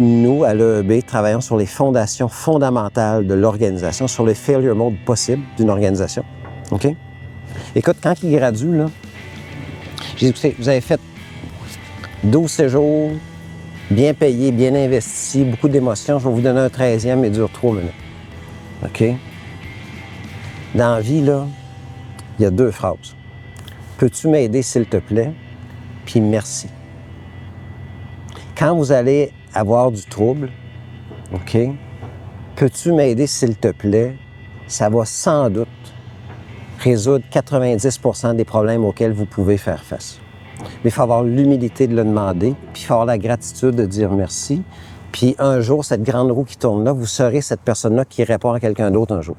nous, à l'EEB, travaillons sur les fondations fondamentales de l'organisation, sur le failure mode possible d'une organisation. OK? Écoute, quand ils graduent, là, j'ai dit, écoutez, vous avez fait 12 séjours, bien payés, bien investis, beaucoup d'émotions. Je vais vous donner un 13e, il dure 3 minutes. OK? Dans la vie, là, il y a 2 phrases. Peux-tu m'aider, s'il te plaît? Puis merci. Quand vous allez avoir du trouble, OK? Peux-tu m'aider, s'il te plaît? Ça va sans doute résoudre 90% des problèmes auxquels vous pouvez faire face. Mais il faut avoir l'humilité de le demander, puis il faut avoir la gratitude de dire merci. Puis un jour, cette grande roue qui tourne là, vous serez cette personne-là qui répond à quelqu'un d'autre un jour.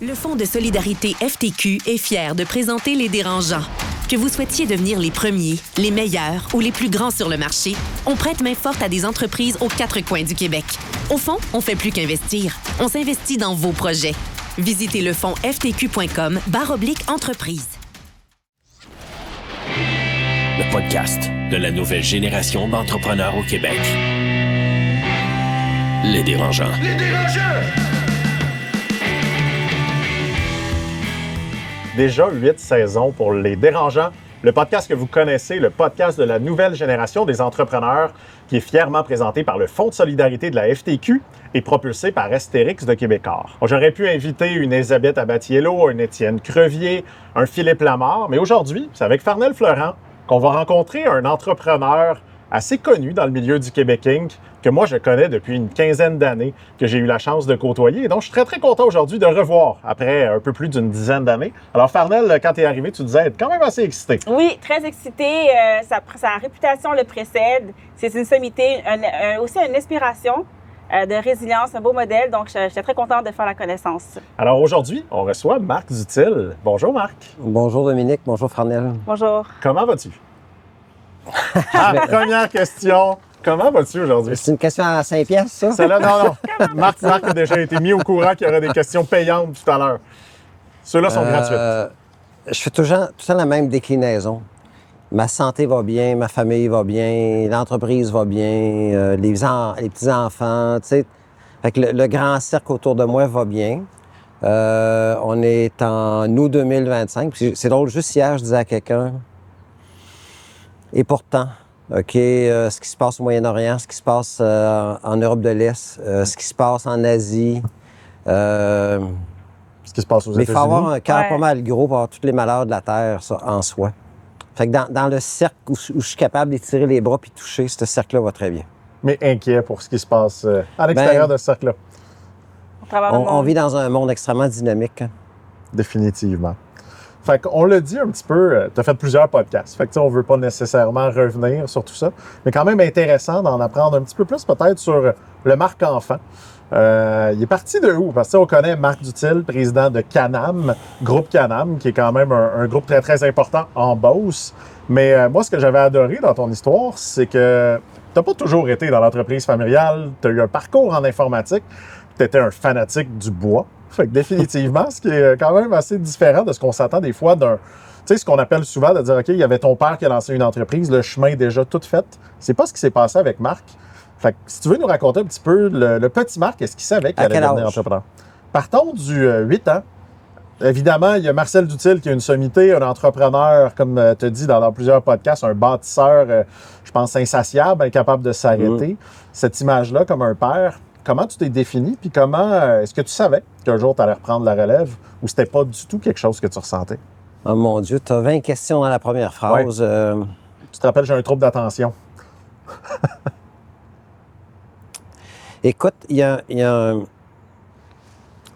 Le Fonds de solidarité FTQ est fier de présenter Les Dérangeants. Que vous souhaitiez devenir les premiers, les meilleurs ou les plus grands sur le marché, on prête main forte à des entreprises aux 4 coins du Québec. Au fond, on fait plus qu'investir. On s'investit dans vos projets. Visitez le fonds ftq.com/entreprise. Le podcast de la nouvelle génération d'entrepreneurs au Québec. Les Dérangeants. Les Dérangeants! Déjà 8 saisons pour Les Dérangeants, le podcast que vous connaissez, le podcast de la nouvelle génération des entrepreneurs qui est fièrement présenté par le Fonds de solidarité de la FTQ et propulsé par Astérix de Québécois. J'aurais pu inviter une Elisabeth Abatiello, un Étienne Crevier, un Philippe Lamarre, mais aujourd'hui, c'est avec Farnel Florent qu'on va rencontrer un entrepreneur assez connu dans le milieu du Québec Inc., que moi je connais depuis une quinzaine d'années, que j'ai eu la chance de côtoyer. Et donc, je suis très, très content aujourd'hui de revoir après un peu plus d'une dizaine d'années. Alors, Farnel, quand tu es arrivé, tu disais être quand même assez excité. Oui, très excité. Sa réputation le précède. C'est une sommité, aussi une inspiration de résilience, un beau modèle. Donc, j'étais très contente de faire la connaissance. Alors, aujourd'hui, on reçoit Marc Dutil. Bonjour, Marc. Bonjour, Dominique. Bonjour, Farnel. Bonjour. Comment vas-tu? Première question. Comment vas-tu aujourd'hui? C'est une question à 5 piastres, ça? Celle-là, non. Marc a déjà été mis au courant qu'il y aurait des questions payantes tout à l'heure. Ceux-là sont gratuites. Je fais tout le temps la même déclinaison. Ma santé va bien, ma famille va bien, l'entreprise va bien, les petits-enfants, tu sais. Fait que le grand cercle autour de moi va bien. On est en août 2025. Puis c'est drôle, juste hier, je disais à quelqu'un... Et pourtant, OK, ce qui se passe au Moyen-Orient, ce qui se passe en Europe de l'Est, ce qui se passe en Asie. Ce qui se passe aux États-Unis. Mais il faut avoir un cœur pas mal gros pour avoir tous les malheurs de la Terre ça, en soi. Fait que dans le cercle où je suis capable d'étirer les bras puis toucher, ce cercle-là va très bien. Mais inquiet pour ce qui se passe à l'extérieur de ce cercle-là. On vit dans un monde extrêmement dynamique. Hein? Définitivement. Fait qu'on l'a dit un petit peu, tu as fait plusieurs podcasts. Fait que on veut pas nécessairement revenir sur tout ça, mais quand même intéressant d'en apprendre un petit peu plus peut-être sur le Marc Enfant. Il est parti de où? Parce qu'on connaît Marc Dutil, président de Canam, groupe Canam, qui est quand même un groupe très, très important en Beauce. Mais moi, ce que j'avais adoré dans ton histoire, c'est que tu n'as pas toujours été dans l'entreprise familiale. Tu as eu un parcours en informatique. Tu étais un fanatique du bois. Fait que définitivement, ce qui est quand même assez différent de ce qu'on s'attend des fois d'un... Tu sais, ce qu'on appelle souvent de dire, OK, il y avait ton père qui a lancé une entreprise, le chemin est déjà tout fait. C'est pas ce qui s'est passé avec Marc. Fait que si tu veux nous raconter un petit peu le petit Marc, est-ce qu'il savait qu'il allait devenir entrepreneur? Partons du 8 ans. Évidemment, il y a Marcel Dutil qui est une sommité, un entrepreneur, comme tu as dit dans plusieurs podcasts, un bâtisseur, je pense, insatiable, incapable de s'arrêter. Cette image-là, comme un père, comment tu t'es défini, puis comment, est-ce que tu savais qu'un jour tu allais reprendre la relève, ou c'était pas du tout quelque chose que tu ressentais? Oh mon Dieu, tu as 20 questions dans la première phrase. Ouais. Tu te rappelles, j'ai un trouble d'attention. Écoute, il y a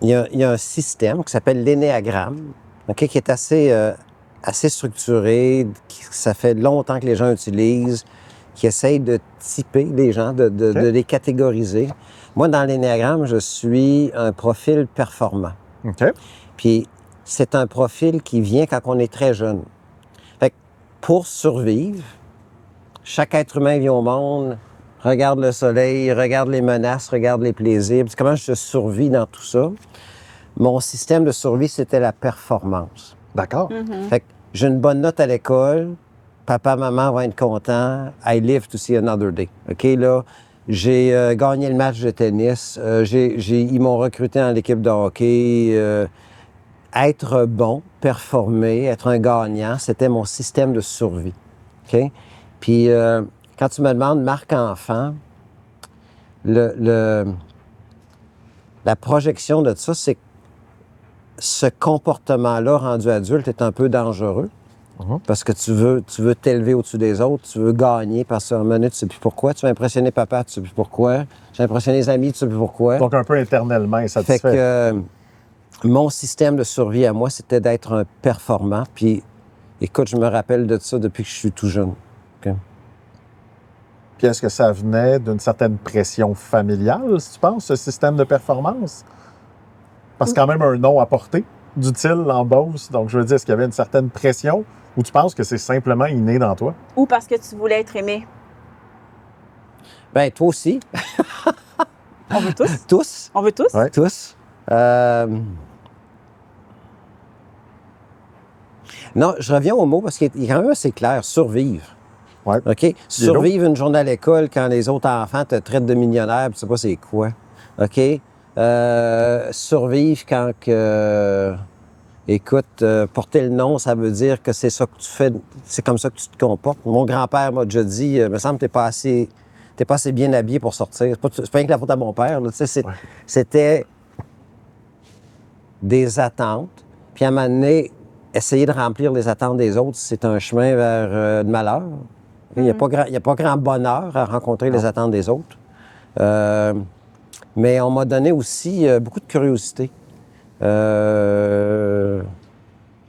un système qui s'appelle l'énéagramme, okay, qui est assez structuré, ça fait longtemps que les gens utilisent, qui essaye de typer les gens, de les catégoriser. Moi, dans l'énéagramme, je suis un profil performant. OK. Puis, c'est un profil qui vient quand on est très jeune. Fait que pour survivre, chaque être humain vient au monde, regarde le soleil, regarde les menaces, regarde les plaisirs. Puis comment je survis dans tout ça? Mon système de survie, c'était la performance. D'accord. Fait que j'ai une bonne note à l'école, papa, maman vont être contents, I live to see another day. OK, là, J'ai gagné le match de tennis. Ils m'ont recruté dans l'équipe de hockey. Être bon, performer, être un gagnant, c'était mon système de survie. OK? Puis, quand tu me demandes marque enfant, la projection de ça, c'est que ce comportement-là rendu adulte est un peu dangereux. Parce que tu veux t'élever au-dessus des autres, tu veux gagner parce qu'à un moment donné, tu ne sais plus pourquoi. Tu veux impressionner papa, tu ne sais plus pourquoi. Tu veux impressionner les amis, tu ne sais plus pourquoi. Donc, un peu éternellement insatisfait. Fait que mon système de survie à moi, c'était d'être un performant. Puis, écoute, je me rappelle de ça depuis que je suis tout jeune. Okay? Puis, est-ce que ça venait d'une certaine pression familiale, si tu penses, ce système de performance? Parce que quand même un nom à porter, d'utile en Beauce. Donc, je veux dire, est-ce qu'il y avait une certaine pression ou tu penses que c'est simplement inné dans toi? Ou parce que tu voulais être aimé? Ben toi aussi. On veut tous? Tous. On veut tous? Ouais. Tous. Non, je reviens au mot parce qu'il est quand même assez clair. Survivre. Ouais. OK? Survivre une journée à l'école quand les autres enfants te traitent de millionnaire, puis tu sais pas c'est quoi. OK? Survivre quand que... Écoute, porter le nom, ça veut dire que c'est ça que tu fais, c'est comme ça que tu te comportes. Mon grand-père m'a déjà dit, il me semble que t'es pas assez bien habillé pour sortir. C'est pas rien que la faute à mon père, là, tu sais, c'était des attentes. Puis à un moment donné, essayer de remplir les attentes des autres, c'est un chemin vers le malheur. Il n'y a pas grand bonheur à rencontrer les attentes des autres. Mais on m'a donné aussi beaucoup de curiosité.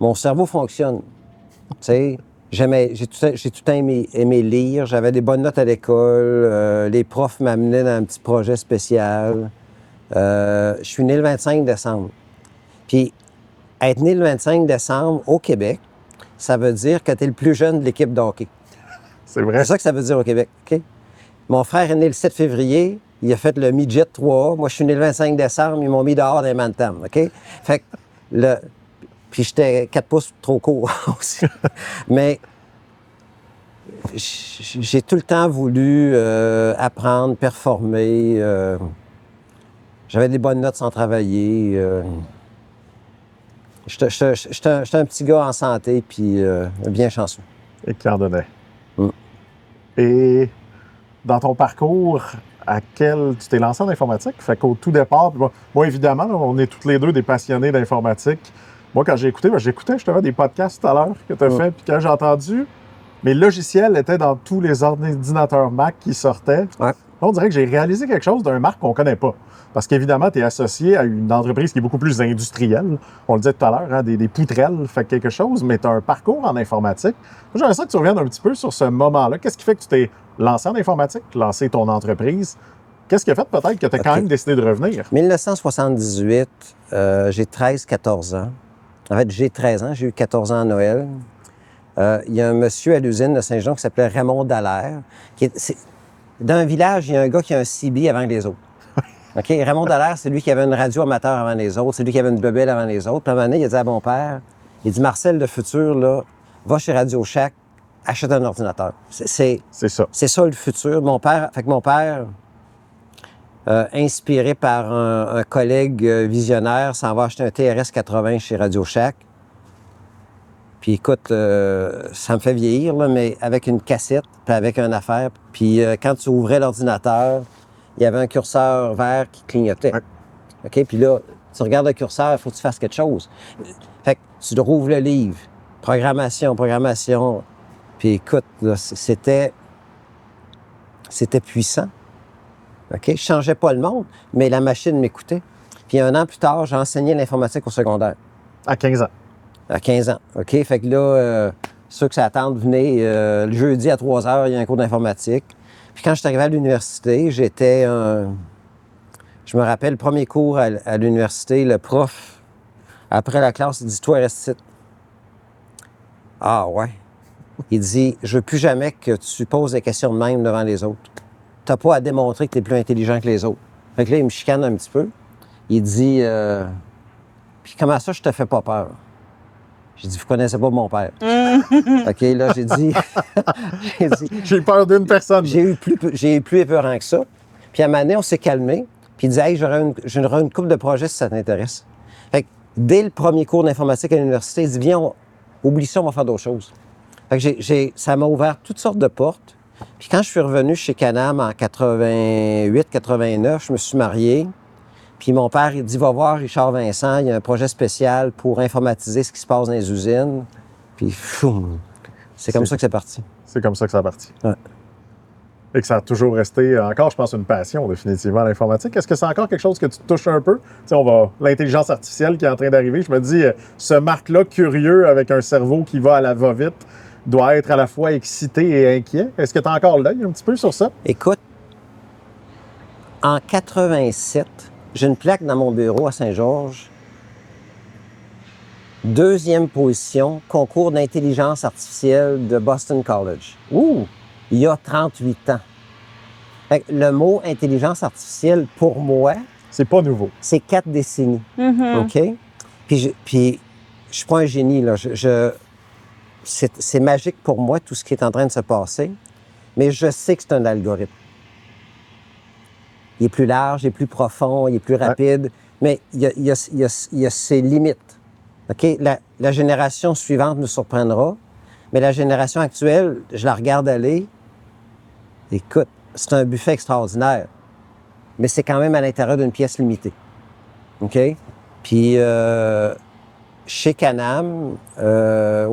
Mon cerveau fonctionne. Tu sais, j'ai tout le temps aimé lire. J'avais des bonnes notes à l'école. Les profs m'amenaient dans un petit projet spécial. Je suis né le 25 décembre. Puis, être né le 25 décembre au Québec, ça veut dire que tu es le plus jeune de l'équipe de hockey. C'est vrai. C'est ça que ça veut dire au Québec. OK? Mon frère est né le 7 février. Il a fait le midget 3A. Moi, je suis né le 25 décembre. Ils m'ont mis dehors des Mantam. OK? Fait que Puis j'étais 4 pouces trop court aussi. Mais j'ai tout le temps voulu apprendre, performer. J'avais des bonnes notes sans travailler. J'étais un petit gars en santé, puis bien chanceux. Et qui en donnait. Et dans ton parcours, tu t'es lancé en informatique? Fait qu'au tout départ, moi évidemment, on est tous les deux des passionnés d'informatique. Moi, quand j'écoutais justement des podcasts tout à l'heure que tu as fait, puis quand j'ai entendu, mes logiciels étaient dans tous les ordinateurs Mac qui sortaient. Ouais. On dirait que j'ai réalisé quelque chose d'un marque qu'on ne connaît pas. Parce qu'évidemment, tu es associé à une entreprise qui est beaucoup plus industrielle. On le disait tout à l'heure, hein, des poutrelles, fait quelque chose, mais tu as un parcours en informatique. Moi, j'aimerais ça que tu reviennes un petit peu sur ce moment-là. Qu'est-ce qui fait que tu t'es lancé en informatique, lancé ton entreprise? Qu'est-ce qui a fait peut-être que tu as quand même décidé de revenir? 1978, j'ai 13-14 ans. En fait, j'ai 13 ans, j'ai eu 14 ans à Noël. Il y a un monsieur à l'usine de Saint-Jean qui s'appelait Raymond Dallaire. Dans un village, il y a un gars qui a un CB avant les autres. OK? Raymond Dallaire, c'est lui qui avait une radio amateur avant les autres, c'est lui qui avait une bebelle avant les autres. Puis à un moment donné, il a dit à mon père, il dit, Marcel, le futur, là, va chez Radio Shack, achète un ordinateur. C'est ça. C'est ça le futur. Mon père, inspiré par un collègue visionnaire, s'en va acheter un TRS 80 chez Radio Shack. Puis écoute, ça me fait vieillir, là, mais avec une cassette, puis avec une affaire. Puis quand tu ouvrais l'ordinateur, il y avait un curseur vert qui clignotait. Ouais. OK? Puis là, tu regardes le curseur, il faut que tu fasses quelque chose. Fait que tu rouvres le livre. Programmation. Puis écoute, là, c'était puissant. OK? Je changeais pas le monde, mais la machine m'écoutait. Puis un an plus tard, j'ai enseigné l'informatique au secondaire. À 15 ans? À 15 ans. OK? Fait que là, ceux que ça attend, venez le jeudi à 3 heures, il y a un cours d'informatique. Puis quand je suis arrivé à l'université, je me rappelle, le premier cours à l'université, le prof, après la classe, il dit « Toi, reste ici. » Ah ouais. Il dit « Je veux plus jamais que tu poses des questions de même devant les autres. T'as pas à démontrer que tu es plus intelligent que les autres. » Fait que là, il me chicane un petit peu. Il dit « Puis comment ça, je te fais pas peur? » J'ai dit, vous connaissez pas mon père. OK, là, j'ai dit... J'ai peur d'une personne. J'ai eu plus épeurant que ça. Puis à un moment donné, on s'est calmé. Puis il disait, hey, j'aurais une couple de projets si ça t'intéresse. Fait que dès le premier cours d'informatique à l'université, il dit, viens, oublie ça, on va faire d'autres choses. Fait que ça m'a ouvert toutes sortes de portes. Puis quand je suis revenu chez Canam en 88-89, je me suis marié. Puis mon père, il dit, va voir Richard Vincent, il y a un projet spécial pour informatiser ce qui se passe dans les usines. Puis, c'est comme ça que c'est parti. C'est comme ça que ça a parti. Ouais. Et que ça a toujours resté, encore, je pense, une passion, définitivement, l'informatique. Est-ce que c'est encore quelque chose que tu te touches un peu? Tu sais, l'intelligence artificielle qui est en train d'arriver, je me dis, ce Marc-là, curieux, avec un cerveau qui va à la va-vite, doit être à la fois excité et inquiet. Est-ce que tu as encore l'œil un petit peu sur ça? Écoute, en 87, j'ai une plaque dans mon bureau à Saint-Georges. 2e position, concours d'intelligence artificielle de Boston College. Ouh! Il y a 38 ans. Fait que le mot intelligence artificielle, pour moi, c'est pas nouveau. C'est 4 décennies. Mm-hmm. OK? Puis je suis pas un génie, là. C'est magique pour moi, tout ce qui est en train de se passer. Mais je sais que c'est un algorithme. Il est plus large, il est plus profond, il est plus rapide. Ouais. Mais il y a ses limites. OK? La génération suivante nous surprendra. Mais la génération actuelle, je la regarde aller. Écoute, c'est un buffet extraordinaire. Mais c'est quand même à l'intérieur d'une pièce limitée. OK? Puis, chez Canam,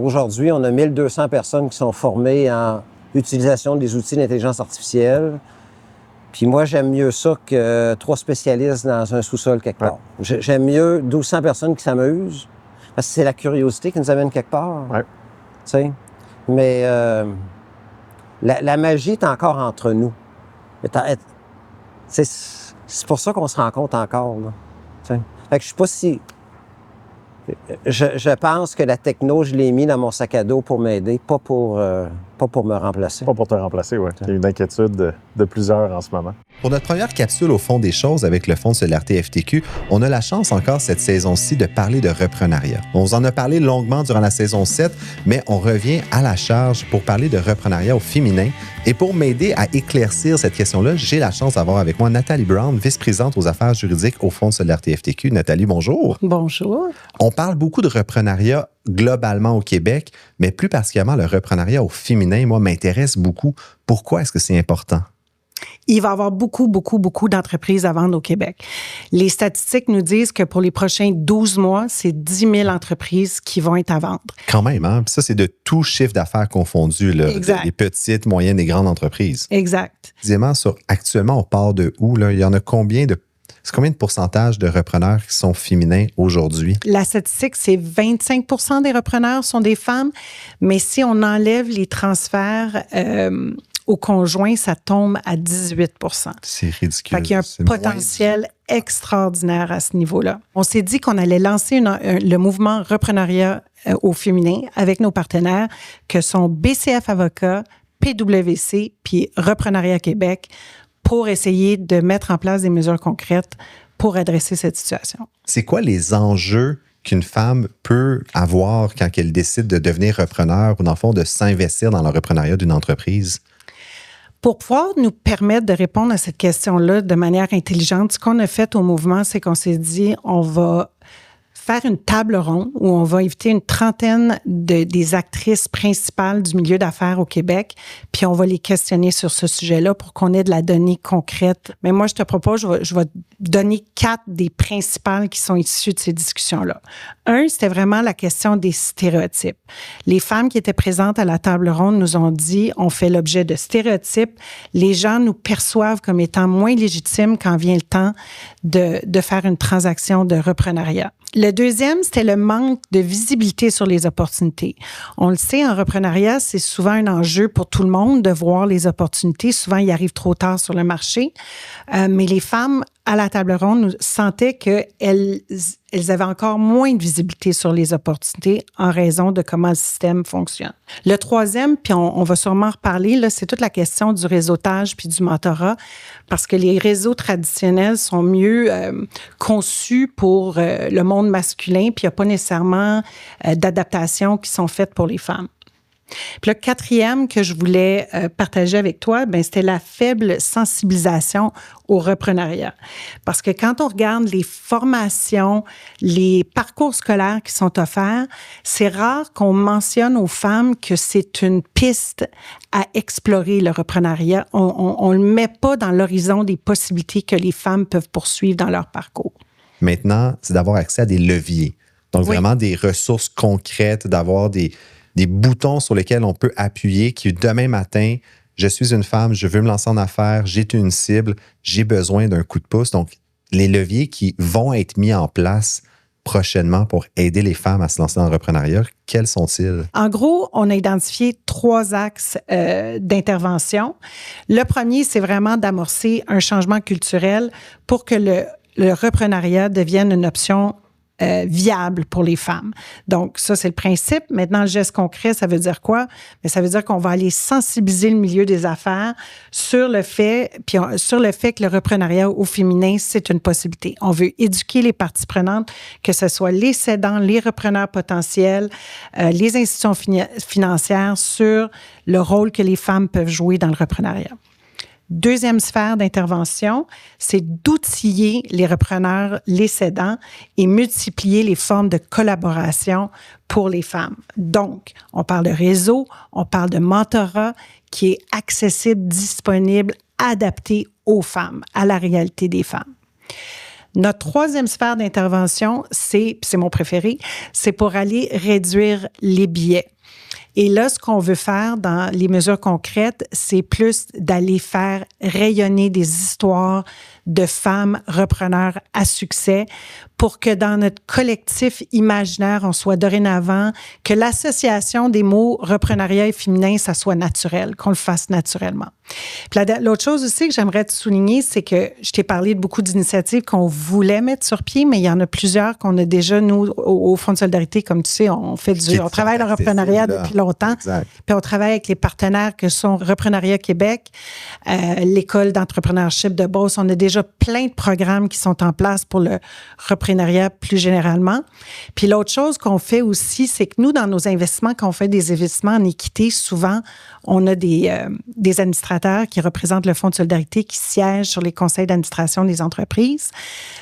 aujourd'hui, on a 1200 personnes qui sont formées en utilisation des outils d'intelligence artificielle. Puis moi, j'aime mieux ça que 3 spécialistes dans un sous-sol quelque part. Ouais. J'aime mieux 1200 personnes qui s'amusent, parce que c'est la curiosité qui nous amène quelque part. Ouais. Tu sais? Mais la magie est encore entre nous. C'est pour ça qu'on se rencontre encore. Là. Fait que je sais pas si... Je pense que la techno, je l'ai mis dans mon sac à dos pour m'aider, pas pour me remplacer. Pas pour te remplacer, oui. Il y a une inquiétude de plusieurs en ce moment. Pour notre première capsule au fond des choses avec le Fonds de solidarité FTQ, on a la chance encore cette saison-ci de parler de reprenariat. On vous en a parlé longuement durant la saison 7, mais on revient à la charge pour parler de reprenariat au féminin. Et pour m'aider à éclaircir cette question-là, j'ai la chance d'avoir avec moi Nathalie Brown, vice-présidente aux affaires juridiques au Fonds de solidarité FTQ. Nathalie, bonjour. Bonjour. On parle beaucoup de reprenariat globalement au Québec, mais plus particulièrement le reprenariat au féminin, moi, m'intéresse beaucoup. Pourquoi est-ce que c'est important? Il va y avoir beaucoup d'entreprises à vendre au Québec. Les statistiques nous disent que pour les prochains 12 mois, c'est 10 000 entreprises qui vont être à vendre. Quand même, hein? Puis ça, c'est de tout chiffre d'affaires confondu, là. Exact. Les petites, moyennes et grandes entreprises. Exact. Précisément, actuellement, on part de où, là? Il y en a combien de pourcentage de repreneurs qui sont féminins aujourd'hui? La statistique, c'est 25% des repreneurs sont des femmes, mais si on enlève les transferts au conjoint, ça tombe à 18%. C'est ridicule. Fait qu'il y a un potentiel extraordinaire à ce niveau-là. On s'est dit qu'on allait lancer le mouvement Repreneuriat au féminin avec nos partenaires que sont BCF Avocats, PwC, puis Repreneuriat Québec, pour essayer de mettre en place des mesures concrètes pour adresser cette situation. C'est quoi les enjeux qu'une femme peut avoir quand elle décide de devenir repreneur ou dans le fond de s'investir dans le reprenariat d'une entreprise? Pour pouvoir nous permettre de répondre à cette question-là de manière intelligente, ce qu'on a fait au mouvement, c'est qu'on s'est dit, on va faire une table ronde où on va inviter une trentaine des actrices principales du milieu d'affaires au Québec, puis on va les questionner sur ce sujet-là pour qu'on ait de la donnée concrète. Mais moi, je te propose, je vais donner 4 des principales qui sont issues de ces discussions-là. Un, c'était vraiment la question des stéréotypes. Les femmes qui étaient présentes à la table ronde nous ont dit, on fait l'objet de stéréotypes. Les gens nous perçoivent comme étant moins légitimes quand vient le temps de faire une transaction de reprenariat. Le deuxième, c'était le manque de visibilité sur les opportunités. On le sait, en reprenariat, c'est souvent un enjeu pour tout le monde de voir les opportunités. Souvent, ils arrivent trop tard sur le marché. Mais les femmes, à la table ronde, nous sentaient qu'elles avaient encore moins de visibilité sur les opportunités en raison de comment le système fonctionne. Le troisième, puis on va sûrement en reparler, là, c'est toute la question du réseautage puis du mentorat, parce que les réseaux traditionnels sont mieux conçus pour le monde masculin, puis il n'y a pas nécessairement d'adaptations qui sont faites pour les femmes. Puis le quatrième que je voulais partager avec toi, ben c'était la faible sensibilisation au reprenariat. Parce que quand on regarde les formations, les parcours scolaires qui sont offerts, c'est rare qu'on mentionne aux femmes que c'est une piste à explorer, le reprenariat. On le met pas dans l'horizon des possibilités que les femmes peuvent poursuivre dans leur parcours. Maintenant, c'est d'avoir accès à des leviers. Donc, vraiment des ressources concrètes, d'avoir des boutons sur lesquels on peut appuyer qui, demain matin, je suis une femme, je veux me lancer en affaires, j'ai une cible, j'ai besoin d'un coup de pouce. Donc, les leviers qui vont être mis en place prochainement pour aider les femmes à se lancer dans le reprenariat, quels sont-ils? En gros, on a identifié 3 axes d'intervention. Le premier, c'est vraiment d'amorcer un changement culturel pour que le reprenariat devienne une option viable pour les femmes. Donc, ça, c'est le principe. Maintenant, le geste concret, ça veut dire quoi? Mais ça veut dire qu'on va aller sensibiliser le milieu des affaires sur le fait que le reprenariat au féminin, c'est une possibilité. On veut éduquer les parties prenantes, que ce soit les cédants, les repreneurs potentiels, les institutions financières sur le rôle que les femmes peuvent jouer dans le reprenariat. Deuxième sphère d'intervention, c'est d'outiller les repreneurs, les cédants et multiplier les formes de collaboration pour les femmes. Donc, on parle de réseau, on parle de mentorat qui est accessible, disponible, adapté aux femmes, à la réalité des femmes. Notre troisième sphère d'intervention, c'est mon préféré, c'est pour aller réduire les biais. Et là, ce qu'on veut faire dans les mesures concrètes, c'est plus d'aller faire rayonner des histoires de femmes repreneurs à succès pour que dans notre collectif imaginaire, on soit dorénavant, que l'association des mots reprenariat et féminin, ça soit naturel, qu'on le fasse naturellement. Puis l'autre chose aussi que j'aimerais te souligner, c'est que je t'ai parlé de beaucoup d'initiatives qu'on voulait mettre sur pied, mais il y en a plusieurs qu'on a déjà, nous, au Fonds de solidarité, comme tu sais, on travaille le reprenariat depuis longtemps. Exact. Puis on travaille avec les partenaires que sont Reprenariat Québec, l'École d'entrepreneurship de Beauce. On a déjà plein de programmes qui sont en place pour le reprenariat plus généralement. Puis l'autre chose qu'on fait aussi, c'est que nous, dans nos investissements, quand on fait des investissements en équité, souvent, on a des administrateurs qui représentent le Fonds de solidarité qui siègent sur les conseils d'administration des entreprises.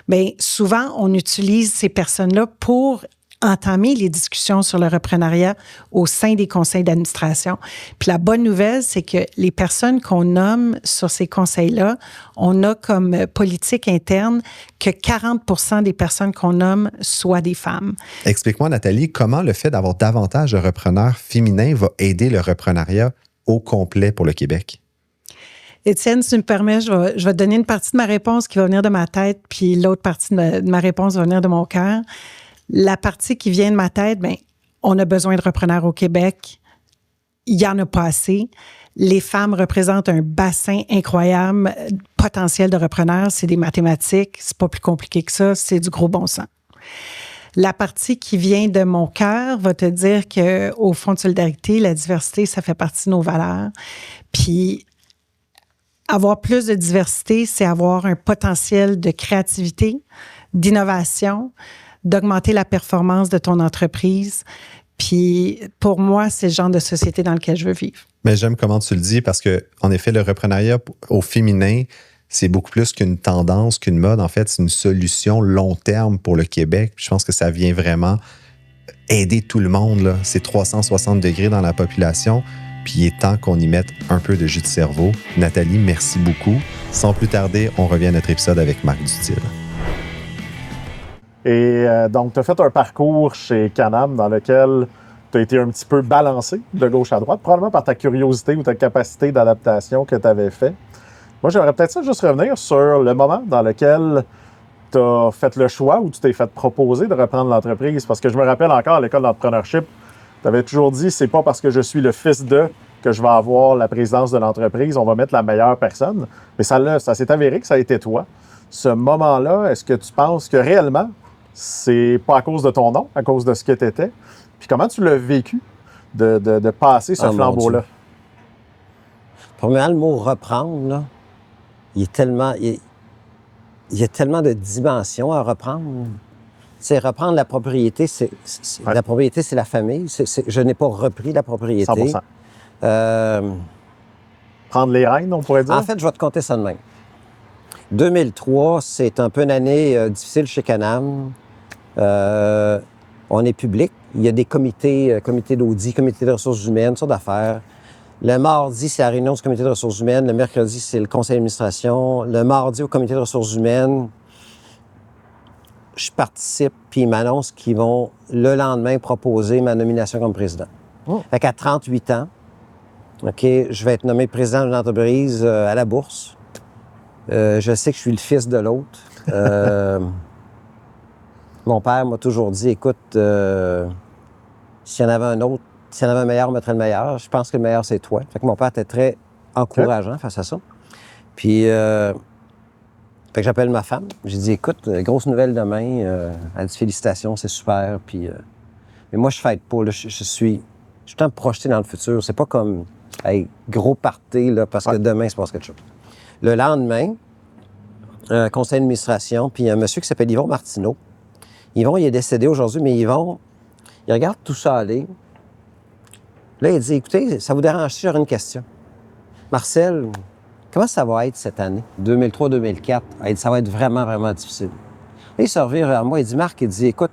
Bien, souvent, on utilise ces personnes-là pour entamer les discussions sur le reprenariat au sein des conseils d'administration. Puis la bonne nouvelle, c'est que les personnes qu'on nomme sur ces conseils-là, on a comme politique interne que 40% des personnes qu'on nomme soient des femmes. Explique-moi, Nathalie, comment le fait d'avoir davantage de repreneurs féminins va aider le reprenariat au complet pour le Québec? Étienne, si tu me permets, je vais te donner une partie de ma réponse qui va venir de ma tête, puis l'autre partie de ma réponse va venir de mon cœur. La partie qui vient de ma tête, bien, on a besoin de repreneurs au Québec. Il n'y en a pas assez. Les femmes représentent un bassin incroyable, potentiel de repreneurs. C'est des mathématiques. C'est pas plus compliqué que ça. C'est du gros bon sens. La partie qui vient de mon cœur va te dire qu'au Fonds de solidarité, la diversité, ça fait partie de nos valeurs. Puis, avoir plus de diversité, c'est avoir un potentiel de créativité, d'innovation, d'augmenter la performance de ton entreprise. Puis, pour moi, c'est le genre de société dans lequel je veux vivre. Mais j'aime comment tu le dis parce que, en effet, le reprenariat au féminin, c'est beaucoup plus qu'une tendance, qu'une mode. En fait, c'est une solution long terme pour le Québec. Je pense que ça vient vraiment aider tout le monde, là. C'est 360 degrés dans la population. Puis, il est temps qu'on y mette un peu de jus de cerveau. Nathalie, merci beaucoup. Sans plus tarder, on revient à notre épisode avec Marc Dutil. Et donc, tu as fait un parcours chez Canam dans lequel tu as été un petit peu balancé de gauche à droite, probablement par ta curiosité ou ta capacité d'adaptation que tu avais fait. Moi, j'aimerais peut-être ça juste revenir sur le moment dans lequel tu as fait le choix ou tu t'es fait proposer de reprendre l'entreprise. Parce que je me rappelle encore à l'école d'entrepreneurship, tu avais toujours dit, c'est pas parce que je suis le fils de que je vais avoir la présidence de l'entreprise, on va mettre la meilleure personne. Mais ça s'est avéré que ça a été toi. Ce moment-là, est-ce que tu penses que réellement, c'est pas à cause de ton nom, à cause de ce que tu étais? Puis comment tu l'as vécu de passer ce flambeau-là? Pour moi, le mot « reprendre », là, il y a tellement de dimensions à reprendre. Tu C'est reprendre la propriété, la propriété, c'est la famille. Je n'ai pas repris la propriété. 100%. Prendre les rênes, on pourrait dire? En fait, je vais te compter ça de même. 2003, c'est un peu une année difficile chez Canam. On est public. Il y a des comités d'audit, comités de ressources humaines, toutes sortes d'affaires. Le mardi, c'est la réunion du comité de ressources humaines. Le mercredi, c'est le conseil d'administration. Le mardi, au comité de ressources humaines, je participe, puis ils m'annoncent qu'ils vont, le lendemain, proposer ma nomination comme président. Fait qu'à 38 ans, OK, je vais être nommé président d'une entreprise à la bourse. Je sais que je suis le fils de l'autre. Mon père m'a toujours dit, écoute, s'il y en avait un autre, s'il y en avait un meilleur, on mettrait le meilleur. Je pense que le meilleur, c'est toi. Fait que mon père était très encourageant face à ça. Puis, fait que j'appelle ma femme. J'ai dit, écoute, grosse nouvelle demain. Elle dit, félicitations, c'est super. Puis, mais moi, je fête pas. Là, je suis tout le temps projeté dans le futur. C'est pas comme, hey, gros party, là, parce que demain, il se passe quelque chose. Le lendemain, conseil d'administration, puis il y a un monsieur qui s'appelle Yvon Martineau. Yvon, il est décédé aujourd'hui, mais Yvon, il regarde tout ça aller. Là, il dit, écoutez, ça vous dérange si j'aurais une question? Marcel, comment ça va être cette année, 2003-2004? Il dit, ça va être vraiment, vraiment difficile. Là, il se revient vers moi, il dit, Marc, il dit, écoute,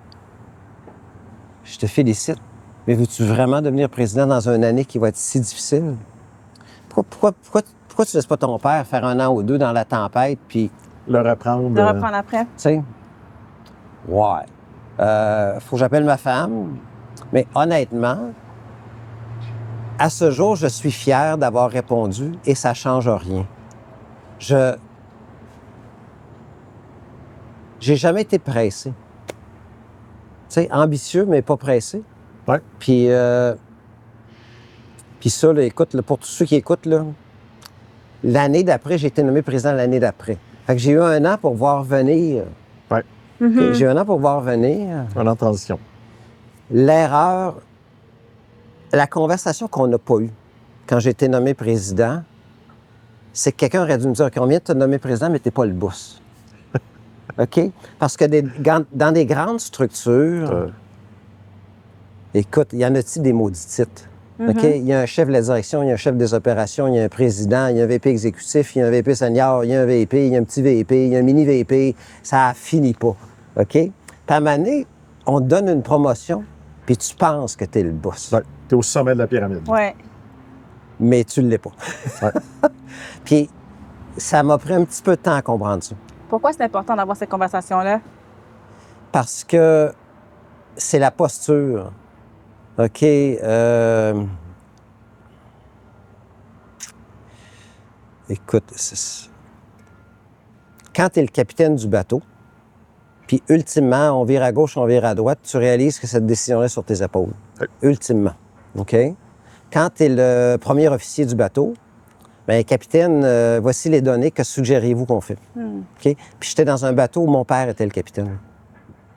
je te félicite, mais veux-tu vraiment devenir président dans une année qui va être si difficile? Pourquoi tu laisses pas ton père faire 1 an ou 2 dans la tempête, puis... Le reprendre après. Tu sais? Ouais. Faut que j'appelle ma femme, mais honnêtement... À ce jour, je suis fier d'avoir répondu et ça ne change rien. J'ai jamais été pressé. Tu sais, ambitieux, mais pas pressé. Ouais. Puis ça, là, écoute, là, pour tous ceux qui écoutent, là, l'année d'après, j'ai été nommé président l'année d'après. Fait que j'ai eu 1 an pour voir venir. Ouais. Okay, j'ai eu 1 an pour voir venir. 1 an de transition. L'erreur... La conversation qu'on n'a pas eue quand j'ai été nommé président, c'est que quelqu'un aurait dû me dire qu'on vient de te nommer président, mais tu n'es pas le boss. OK? Parce que dans des grandes structures, écoute, il y en a-t-il des maudits titres? OK? Il y a un chef de la direction, il y a un chef des opérations, il y a un président, il y a un VP exécutif, il y a un VP senior, il y a un VP, il y a un petit VP, il y a un mini VP. Ça finit pas. OK? Puis à un moment donné, on te donne une promotion, puis tu penses que tu es le boss. Ouais. Tu es au sommet de la pyramide. Oui. Mais tu ne l'es pas. Ouais. Puis ça m'a pris un petit peu de temps à comprendre ça. Pourquoi c'est important d'avoir cette conversation-là? Parce que c'est la posture. OK? Écoute, quand tu es le capitaine du bateau, puis ultimement, on vire à gauche, on vire à droite, tu réalises que cette décision-là est sur tes épaules. Oui. Ultimement. OK? Quand tu es le premier officier du bateau, bien, capitaine, voici les données, que suggérez-vous qu'on fait? OK? Puis j'étais dans un bateau où mon père était le capitaine.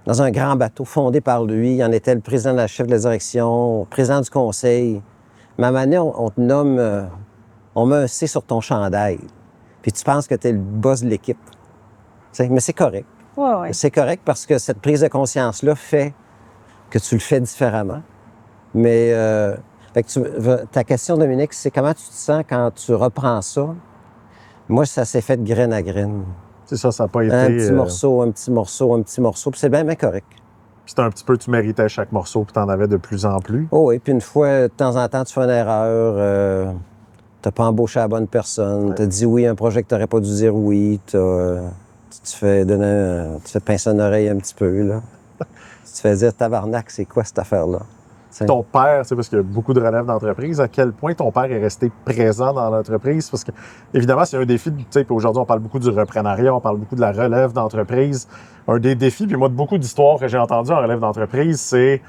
Dans un grand bateau fondé par lui. Il en était le président de la chef de la direction, président du conseil. Mais à un moment donné, on te nomme, on met un C sur ton chandail. Puis tu penses que tu es le boss de l'équipe. T'sais, mais c'est correct. Oui. C'est correct parce que cette prise de conscience-là fait que tu le fais différemment. Mais fait que ta question, Dominique, c'est comment tu te sens quand tu reprends ça? Moi, ça s'est fait de graine à graine. C'est ça, ça n'a pas été... Un petit morceau, un petit morceau, un petit morceau. Puis c'est bien, bien correct. C'était un petit peu, tu méritais chaque morceau, puis tu en avais de plus en plus. Oh oui, puis une fois, de temps en temps, tu fais une erreur. T'as pas embauché la bonne personne. Ouais. T'as dit oui à un projet que t'aurais pas dû dire oui. Tu fais pincer une oreille un petit peu, là. Tu te fais dire, tabarnak, c'est quoi cette affaire-là? T'sais. Ton père, c'est parce qu'il y a beaucoup de relève d'entreprise. À quel point ton père est resté présent dans l'entreprise? Parce que, évidemment, c'est un défi. Tu sais, aujourd'hui, on parle beaucoup du reprenariat, on parle beaucoup de la relève d'entreprise. Un des défis, puis moi, de beaucoup d'histoires que j'ai entendues en relève d'entreprise, c'est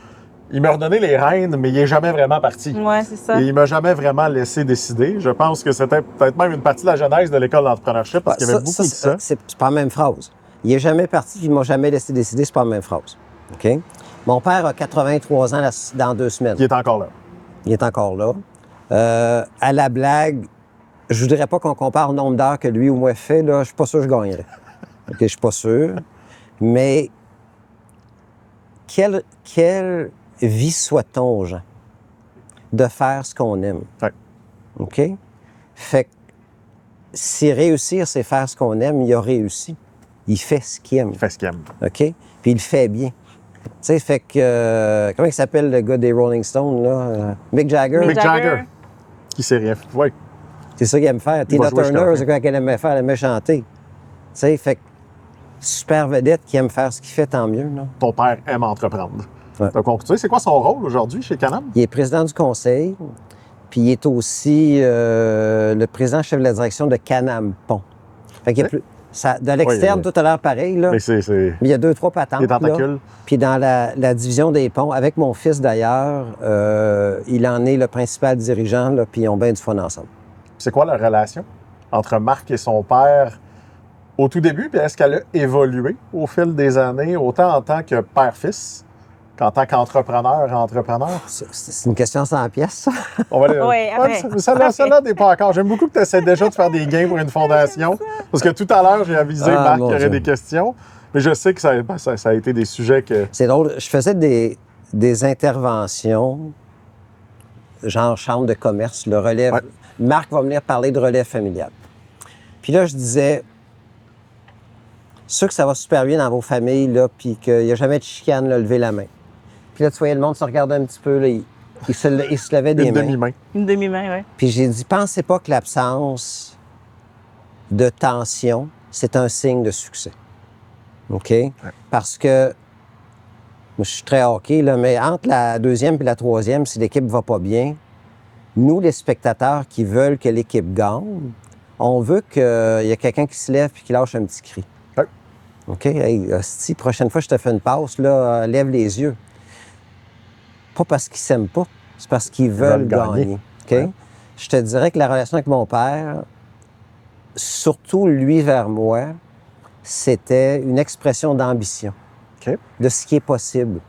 il m'a redonné les rênes, mais il n'est jamais vraiment parti. Oui, c'est ça. Et il m'a jamais vraiment laissé décider. Je pense que c'était peut-être même une partie de la genèse de l'école d'entrepreneurship, parce qu'il y avait beaucoup de ça. C'est pas la même phrase. Il n'est jamais parti, puis il m'a jamais laissé décider, c'est pas la même phrase. OK? Mon père a 83 ans dans 2 semaines. Il est encore là. Il est encore là. À la blague, je voudrais pas qu'on compare le nombre d'heures que lui ou moi fait. Là, je suis pas sûr que je gagnerais. OK, je suis pas sûr. Mais quelle vie souhaite-t-on aux gens? De faire ce qu'on aime. Ouais. OK? Fait que si réussir, c'est faire ce qu'on aime, il a réussi. Il fait ce qu'il aime. Il fait ce qu'il aime. OK? Puis il le fait bien. Tu sais, fait que... comment il s'appelle le gars des Rolling Stones, là? Mick Jagger? Mick Jagger. Qui sait rien. Oui. C'est ça qu'il aime faire. Tina jouer jusqu'à la Turner, fin. c'est quoi qu'elle aimait faire? Elle aimait chanter. Tu sais, fait que super vedette qui aime faire ce qu'il fait, tant mieux, là. Ton père aime entreprendre. Ouais. Donc, tu sais, c'est quoi son rôle aujourd'hui chez Canam? Il est président du conseil, puis il est aussi le président chef de la direction de Canam Pont. Fait qu'il y a plus... Ça, de l'externe, Oui, tout a l'air pareil, là. Mais c'est Mais il y a 2-3 patentes. les tentacules. Là. Puis dans la division des ponts, avec mon fils d'ailleurs, il en est le principal dirigeant, là, puis ils ont bien du fun ensemble. C'est quoi la relation entre Marc et son père au tout début? Puis est-ce qu'elle a évolué au fil des années, autant en tant que père-fils qu'en tant qu'entrepreneur? C'est une question sans pièces, ça. On va aller... Oui, après. Celle-là n'est pas encore. J'aime beaucoup que tu essaies déjà de faire des gains pour une fondation. Parce que tout à l'heure, j'ai avisé Ah, Marc mon qu'il y aurait Dieu. des questions. Mais je sais que ça a été des sujets que... C'est drôle. Je faisais des interventions, genre chambre de commerce, le relève. Ouais. Marc va venir parler de relève familiale. Puis là, je disais, sûr que ça va super bien dans vos familles, là, puis qu'il n'y a jamais de chicane, là, levez la main. Puis là, tu voyais le monde se regarder un petit peu, là, il se levait des Une mains. demi-main. Une demi-main, oui. Puis j'ai dit, pensez pas que l'absence de tension, c'est un signe de succès. OK? Parce que, moi, je suis très hockey, là, mais entre la deuxième et la troisième, si l'équipe ne va pas bien, nous, les spectateurs qui veulent que l'équipe gagne, on veut qu'il y ait quelqu'un qui se lève et qui lâche un petit cri. Ouais. OK? Hey, hostie, prochaine fois que je te fais une passe, là, lève les yeux. Pas parce qu'ils s'aiment pas, c'est parce qu'ils veulent gagner. OK? Ouais. Je te dirais que la relation avec mon père, surtout lui vers moi, c'était une expression d'ambition, OK. de ce qui est possible,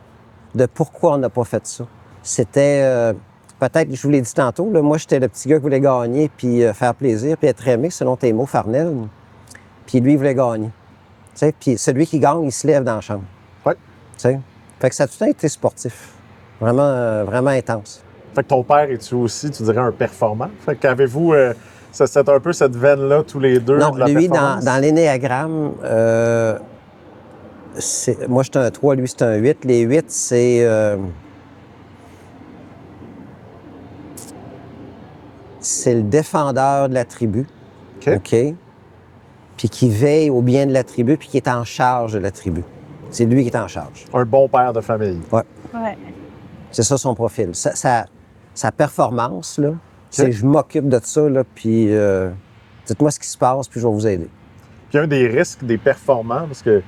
de pourquoi on n'a pas fait ça. C'était, peut-être, je vous l'ai dit tantôt, là, moi, j'étais le petit gars qui voulait gagner, puis faire plaisir, puis être aimé, selon tes mots, Farnell. Puis lui, il voulait gagner. Tu sais, puis celui qui gagne, il se lève dans la chambre. Ouais. Tu sais? Fait que ça a tout le temps été sportif. Vraiment, vraiment intense. Fait que ton père, es-tu aussi, tu dirais, un performant? Fait qu'avez-vous c'est un peu cette veine-là, tous les deux, Non, de la lui, performance? dans l'énéagramme, moi, je suis un 3, lui, c'est un 8. Les 8, c'est le défendeur de la tribu. OK. Puis qui veille au bien de la tribu, puis qui est en charge de la tribu. C'est lui qui est en charge. Un bon père de famille. Ouais. Ouais. C'est ça son profil. Sa performance, là, c'est je m'occupe de ça, là, puis dites-moi ce qui se passe, puis je vais vous aider. Puis un des risques des performants, parce que tu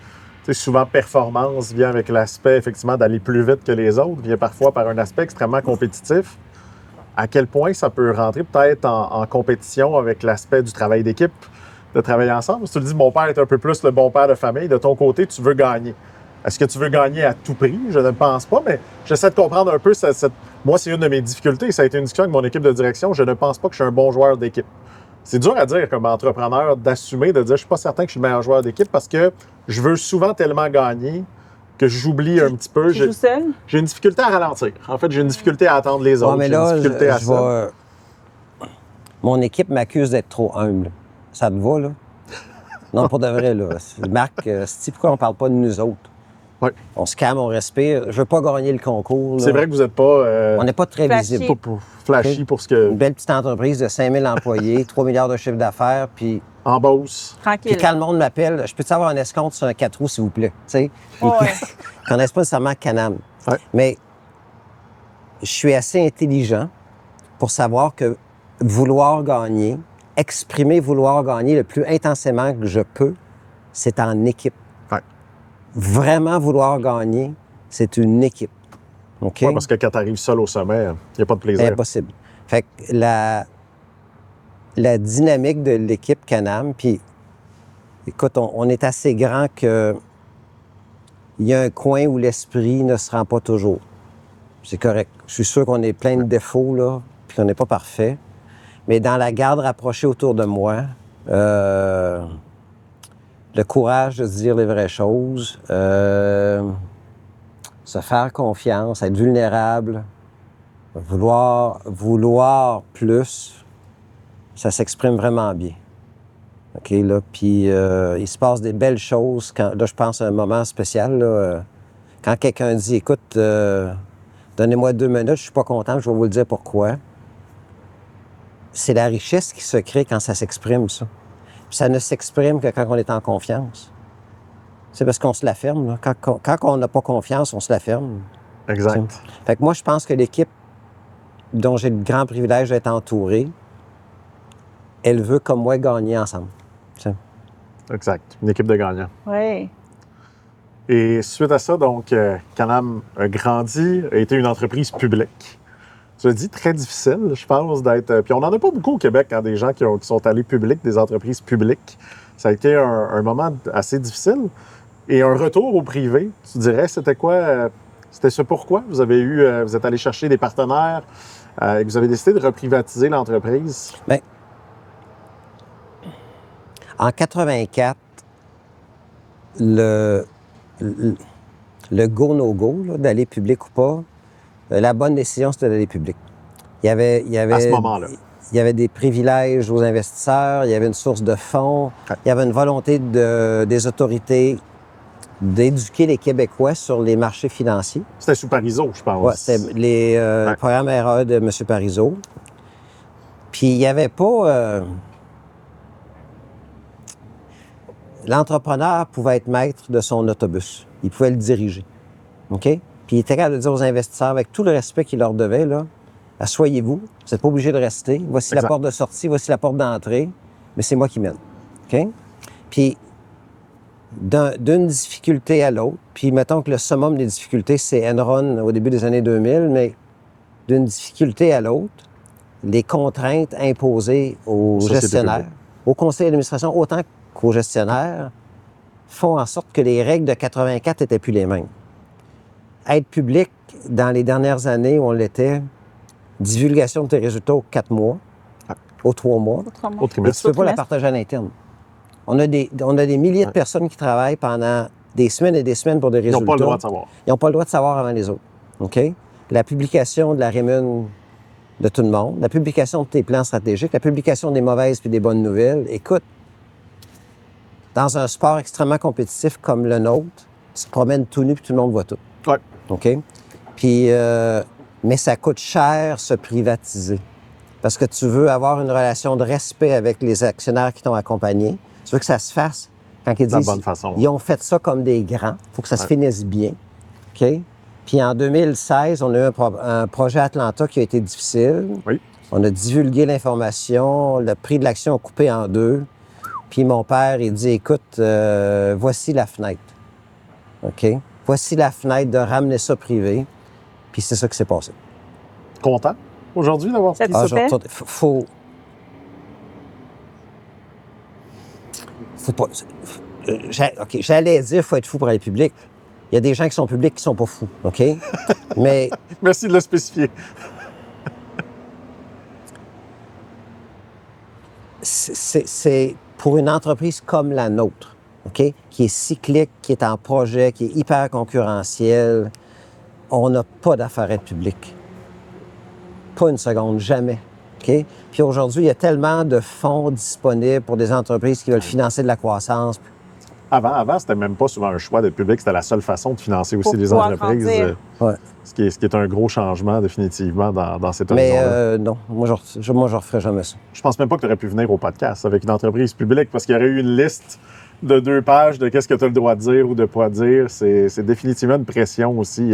sais, souvent performance vient avec l'aspect effectivement d'aller plus vite que les autres, vient parfois par un aspect extrêmement compétitif. À quel point ça peut rentrer peut-être en compétition avec l'aspect du travail d'équipe, de travailler ensemble? Si tu le dis, mon père est un peu plus le bon père de famille, de ton côté, tu veux gagner. Est-ce que tu veux gagner à tout prix? Je ne pense pas, mais j'essaie de comprendre un peu Moi, c'est une de mes difficultés. Ça a été une discussion avec mon équipe de direction. Je ne pense pas que je suis un bon joueur d'équipe. C'est dur à dire comme entrepreneur d'assumer, de dire je suis pas certain que je suis le meilleur joueur d'équipe parce que je veux souvent tellement gagner que j'oublie un petit peu. Tu joues seul? J'ai une difficulté à ralentir. En fait, j'ai une difficulté à attendre les autres. Ouais, mais J'ai là, une difficulté à ça. Mon équipe m'accuse d'être trop humble. Ça te va, là? Non, pas de vrai, là. Marc, pourquoi on parle pas de nous autres? Ouais. On se calme, on respire. Je veux pas gagner le concours, là. C'est vrai que vous n'êtes pas, On n'est pas très Flashy. visible. pas flashy pour ce que... Une belle petite entreprise de 5000 employés, 3 milliards de chiffre d'affaires, puis En Beauce. Tranquille. quand le monde m'appelle, je peux-tu avoir un escompte sur un 4 roues, s'il vous plaît? Tu sais? Ouais. Ils connaissent pas nécessairement Canam. Ouais. Mais je suis assez intelligent pour savoir que vouloir gagner, exprimer vouloir gagner le plus intensément que je peux, c'est en équipe. Ouais. Vraiment vouloir gagner, c'est une équipe. OK? Ouais, parce que quand tu arrives seul au sommet, il n'y a pas de plaisir. C'est impossible. Fait que la dynamique de l'équipe Canam, puis écoute, on est assez grand que il y a un coin où l'esprit ne se rend pas toujours. C'est correct. Je suis sûr qu'on est plein de défauts, là, puis qu'on n'est pas parfait. Mais dans la garde rapprochée autour de moi, le courage de se dire les vraies choses, se faire confiance, être vulnérable, vouloir plus, ça s'exprime vraiment bien. OK, là, puis il se passe des belles choses. Là, je pense à un moment spécial, là, quand quelqu'un dit « Écoute, donnez-moi 2 minutes, je suis pas content, je vais vous le dire pourquoi. » C'est la richesse qui se crée quand ça s'exprime, ça. Puis ça ne s'exprime que quand on est en confiance. C'est parce qu'on se la ferme, là. Quand on n'a pas confiance, on se la ferme. Exact. T'sais. Fait que moi, je pense que l'équipe dont j'ai le grand privilège d'être entouré, elle veut, comme moi, gagner ensemble. T'sais. Exact. Une équipe de gagnants. Oui. Et suite à ça, donc, Can-Am a grandi, a été une entreprise publique. Tu l'as dit, très difficile, je pense, d'être... Puis on n'en a pas beaucoup au Québec, hein, des gens qui sont allés publics, des entreprises publiques. Ça a été un moment assez difficile. Et un retour au privé, tu dirais, c'était quoi? C'était ce pourquoi vous avez vous êtes allé chercher des partenaires et vous avez décidé de reprivatiser l'entreprise? Bien, en 84, le go-no-go, d'aller public ou pas, la bonne décision, c'était d'aller public. Il y avait, à ce moment-là. Il y avait des privilèges aux investisseurs, il y avait une source de fonds, il y avait une volonté des autorités d'éduquer les Québécois sur les marchés financiers. C'était sous Parizeau, je pense. Oui, c'était les programmes RAE de M. Parizeau. Puis il n'y avait pas... L'entrepreneur pouvait être maître de son autobus. Il pouvait le diriger. OK? Puis il était capable de dire aux investisseurs, avec tout le respect qu'il leur devait, là, asseyez-vous, vous n'êtes pas obligé de rester. Voici la porte de sortie, voici la porte d'entrée, mais c'est moi qui mène. OK? Puis, d'une difficulté à l'autre, puis mettons que le summum des difficultés, c'est Enron au début des années 2000, mais d'une difficulté à l'autre, les contraintes imposées aux gestionnaires, au conseil d'administration, autant qu'aux gestionnaires, font en sorte que les règles de 84 n'étaient plus les mêmes. Être public, dans les dernières années où on l'était, divulgation de tes résultats aux 4 mois, aux 3 mois, au et trimestre. tu ne peux pas la partager à l'interne. On a des milliers de personnes qui travaillent pendant des semaines et des semaines pour des résultats. Ils n'ont pas le droit de savoir. Ils n'ont pas le droit de savoir avant les autres. OK? La publication de la rémun de tout le monde, la publication de tes plans stratégiques, la publication des mauvaises puis des bonnes nouvelles. Écoute, dans un sport extrêmement compétitif comme le nôtre, tu te promènes tout nu puis tout le monde voit tout. Oui. OK? Puis, mais ça coûte cher se privatiser. Parce que tu veux avoir une relation de respect avec les actionnaires qui t'ont accompagné. Tu veux que ça se fasse quand ils disent... De la bonne façon. Ils ont fait ça comme des grands. Il faut que ça se finisse bien. OK? Puis en 2016, on a eu un projet Atlanta qui a été difficile. Oui. On a divulgué l'information. Le prix de l'action a coupé en 2. Puis mon père, il dit, écoute, voici la fenêtre. OK? Voici la fenêtre de ramener ça privé. Puis c'est ça qui s'est passé. Content aujourd'hui d'avoir fait ça? Faut pas... OK, j'allais dire faut être fou pour aller public. Il y a des gens qui sont publics qui sont pas fous, OK? Mais... Merci de le spécifier. C'est pour une entreprise comme la nôtre, OK? Qui est cyclique, qui est en projet, qui est hyper concurrentielle, on n'a pas d'affaires à être public. Pas une seconde, jamais. OK? Puis aujourd'hui, il y a tellement de fonds disponibles pour des entreprises qui veulent financer de la croissance. Avant, c'était même pas souvent un choix d'être public, c'était la seule façon de financer aussi les entreprises. Ouais. Ce qui est un gros changement, définitivement, dans cet horizon-là. Mais non, moi, je referais jamais ça. Je pense même pas que tu aurais pu venir au podcast avec une entreprise publique parce qu'il y aurait eu une liste de 2 pages de qu'est-ce que tu as le droit de dire ou de pas dire. C'est définitivement une pression aussi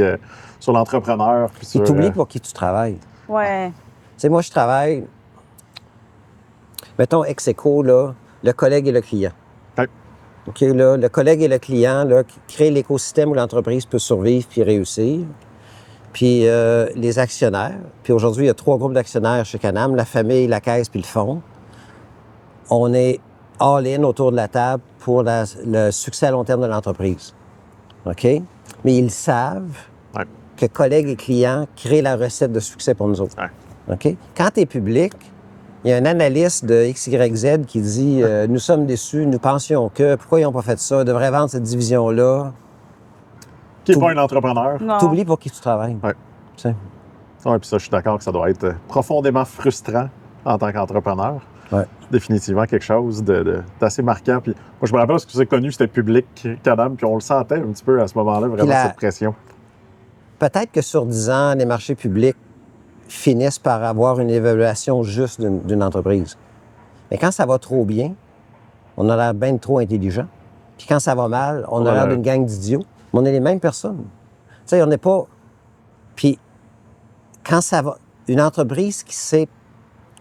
sur l'entrepreneur. Puis t'oublies pour qui tu travailles. Ouais. Tu sais, moi, je travaille, mettons, ex-aequo, là, le collègue et le client. Okay. OK, là, le collègue et le client, là, qui créent l'écosystème où l'entreprise peut survivre puis réussir. Puis les actionnaires. Puis aujourd'hui, il y a 3 groupes d'actionnaires chez Can-Am, la famille, la caisse puis le fonds. On est all-in autour de la table pour le succès à long terme de l'entreprise. OK? Mais ils savent que collègues et clients créent la recette de succès pour nous autres. OK? Quand tu es public, il y a un analyste de XYZ qui dit nous sommes déçus, nous pensions que, pourquoi ils n'ont pas fait ça, ils devraient vendre cette division-là. Qui n'est pas un entrepreneur. Non. T'oublies pour qui tu travailles. Ouais. Tu sais. Oui, puis ça, je suis d'accord que ça doit être profondément frustrant en tant qu'entrepreneur. Ouais. Définitivement quelque chose d'assez marquant. Puis moi, je me rappelle, ce que c'est connu, c'était Public Canam, puis on le sentait un petit peu à ce moment-là, vraiment, cette pression. Peut-être que sur 10 ans, les marchés publics finissent par avoir une évaluation juste d'une entreprise. Mais quand ça va trop bien, on a l'air bien trop intelligent. Puis quand ça va mal, on a l'air d'une gang d'idiots. Mais on est les mêmes personnes. Tu sais, on n'est pas... Puis quand ça va... Une entreprise qui sait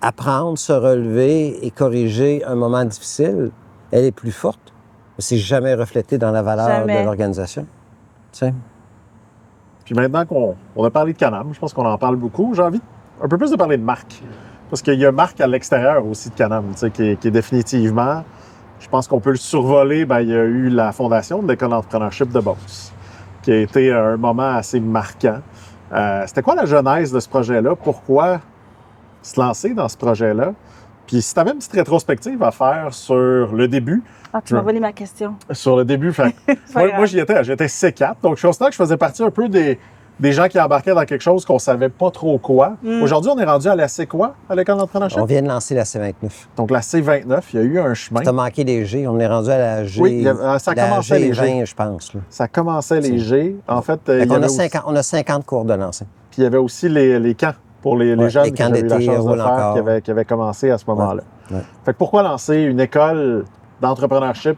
apprendre, se relever et corriger un moment difficile, elle est plus forte. Mais c'est jamais reflété dans la valeur de l'organisation. Tu sais. Puis maintenant qu'on a parlé de Canam, je pense qu'on en parle beaucoup, j'ai envie un peu plus de parler de marque. Parce qu'il y a marque à l'extérieur aussi de Canam, tu sais, qui est définitivement, je pense qu'on peut le survoler, bien, il y a eu la fondation de l'École d'entrepreneurship de Beauce, qui a été un moment assez marquant. C'était quoi la genèse de ce projet-là? Pourquoi se lancer dans ce projet-là? Puis si tu avais une petite rétrospective à faire sur le début... Ah, tu m'as volé ma question. Sur le début, moi j'y étais, j'étais C4, donc je constate que je faisais partie un peu des gens qui embarquaient dans quelque chose qu'on savait pas trop quoi. Aujourd'hui, on est rendu à la C quoi, à l'École d'entrepreneurship? On vient de lancer la C29. Donc la C29, il y a eu un chemin. Tu as manqué les G, on est rendu à la G. Oui, ça commençait les G20, G. je pense. Là. Ça commençait les G. En fait, on a 50 cours de lancer. Puis il y avait aussi les camps pour les jeunes qui avaient eu la chance de faire, qui avaient commencé à ce moment-là. Ouais. Fait que pourquoi lancer une école d'entrepreneurship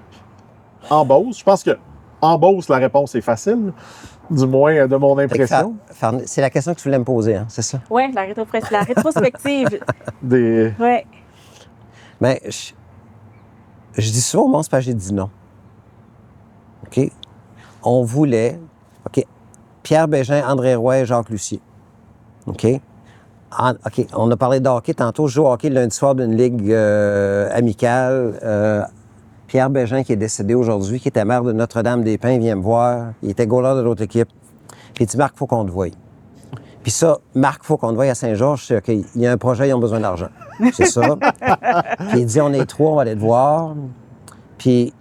en Beauce? Je pense que en Beauce, la réponse est facile, du moins de mon impression. C'est la question que tu voulais me poser, hein, c'est ça? Oui, la rétrospective. Oui. Bien, je dis souvent au monde, c'est parce que j'ai dit non. OK? On voulait... OK. Pierre Bégin, André Roy et Jacques Lucier. OK? OK, on a parlé de hockey tantôt. Je joue au hockey le lundi soir d'une ligue amicale. Pierre Bégin, qui est décédé aujourd'hui, qui était maire de Notre-Dame-des-Pins, vient me voir. Il était goaler de l'autre équipe. Puis il dit, Marc, il faut qu'on te voie. Puis ça, Marc, il faut qu'on te voie à Saint-Georges. C'est OK, il y a un projet, ils ont besoin d'argent. C'est ça. Puis il dit, on est trois, on va aller te voir. Puis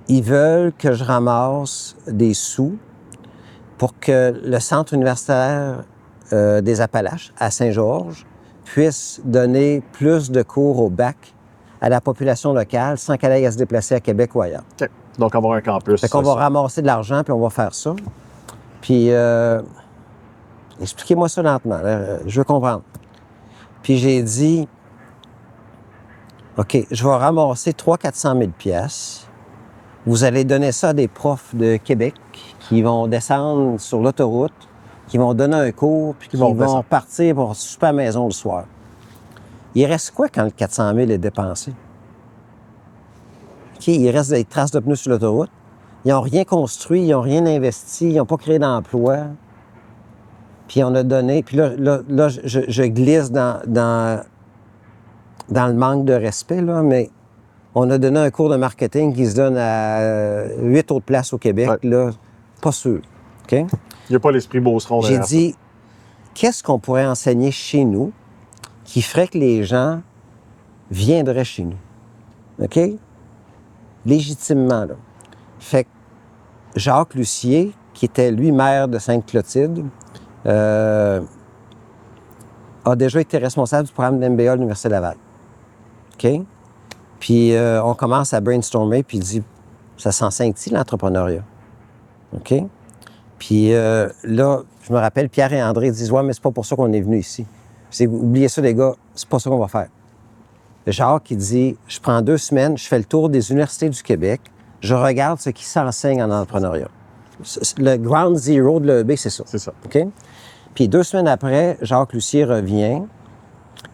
ils veulent que je ramasse des sous pour que le centre universitaire des Appalaches, à Saint-Georges, puisse donner plus de cours au bac à la population locale sans qu'elle aille à se déplacer à Québec ou ailleurs. OK. Donc, avoir un campus. Fait qu'on va ramasser de l'argent, puis on va faire ça. Puis, expliquez-moi ça lentement, là, je veux comprendre. Puis j'ai dit, OK, je vais ramasser 300-400 000 piastres. Vous allez donner ça à des profs de Québec qui vont descendre sur l'autoroute, qui vont donner un cours, puis qui vont partir pour souper à la maison le soir. Il reste quoi quand le 400 000 est dépensé? OK, il reste des traces de pneus sur l'autoroute. Ils n'ont rien construit, ils n'ont rien investi, ils n'ont pas créé d'emploi. Puis on a donné... Puis là je glisse dans le manque de respect, là, mais on a donné un cours de marketing qui se donne à 8 autres places au Québec, là, pas sûr. OK? Il n'y a pas l'esprit Beauceron derrière. J'ai dit, qu'est-ce qu'on pourrait enseigner chez nous qui ferait que les gens viendraient chez nous? OK? Légitimement, là. Fait que Jacques Lucier, qui était, lui, maire de Sainte-Clotilde, a déjà été responsable du programme d'MBA à l'Université Laval. OK? Puis on commence à brainstormer, puis il dit, ça s'enseigne-t-il l'entrepreneuriat? OK? Puis là, je me rappelle, Pierre et André disent, ouais, mais c'est pas pour ça qu'on est venu ici. Oubliez ça, les gars, c'est pas ça qu'on va faire. Jacques, il dit, je prends 2 semaines, je fais le tour des universités du Québec, je regarde ce qui s'enseigne en entrepreneuriat. Le ground zero de l'EB, c'est ça. C'est ça. OK? Puis 2 semaines après, Jacques Lucier revient,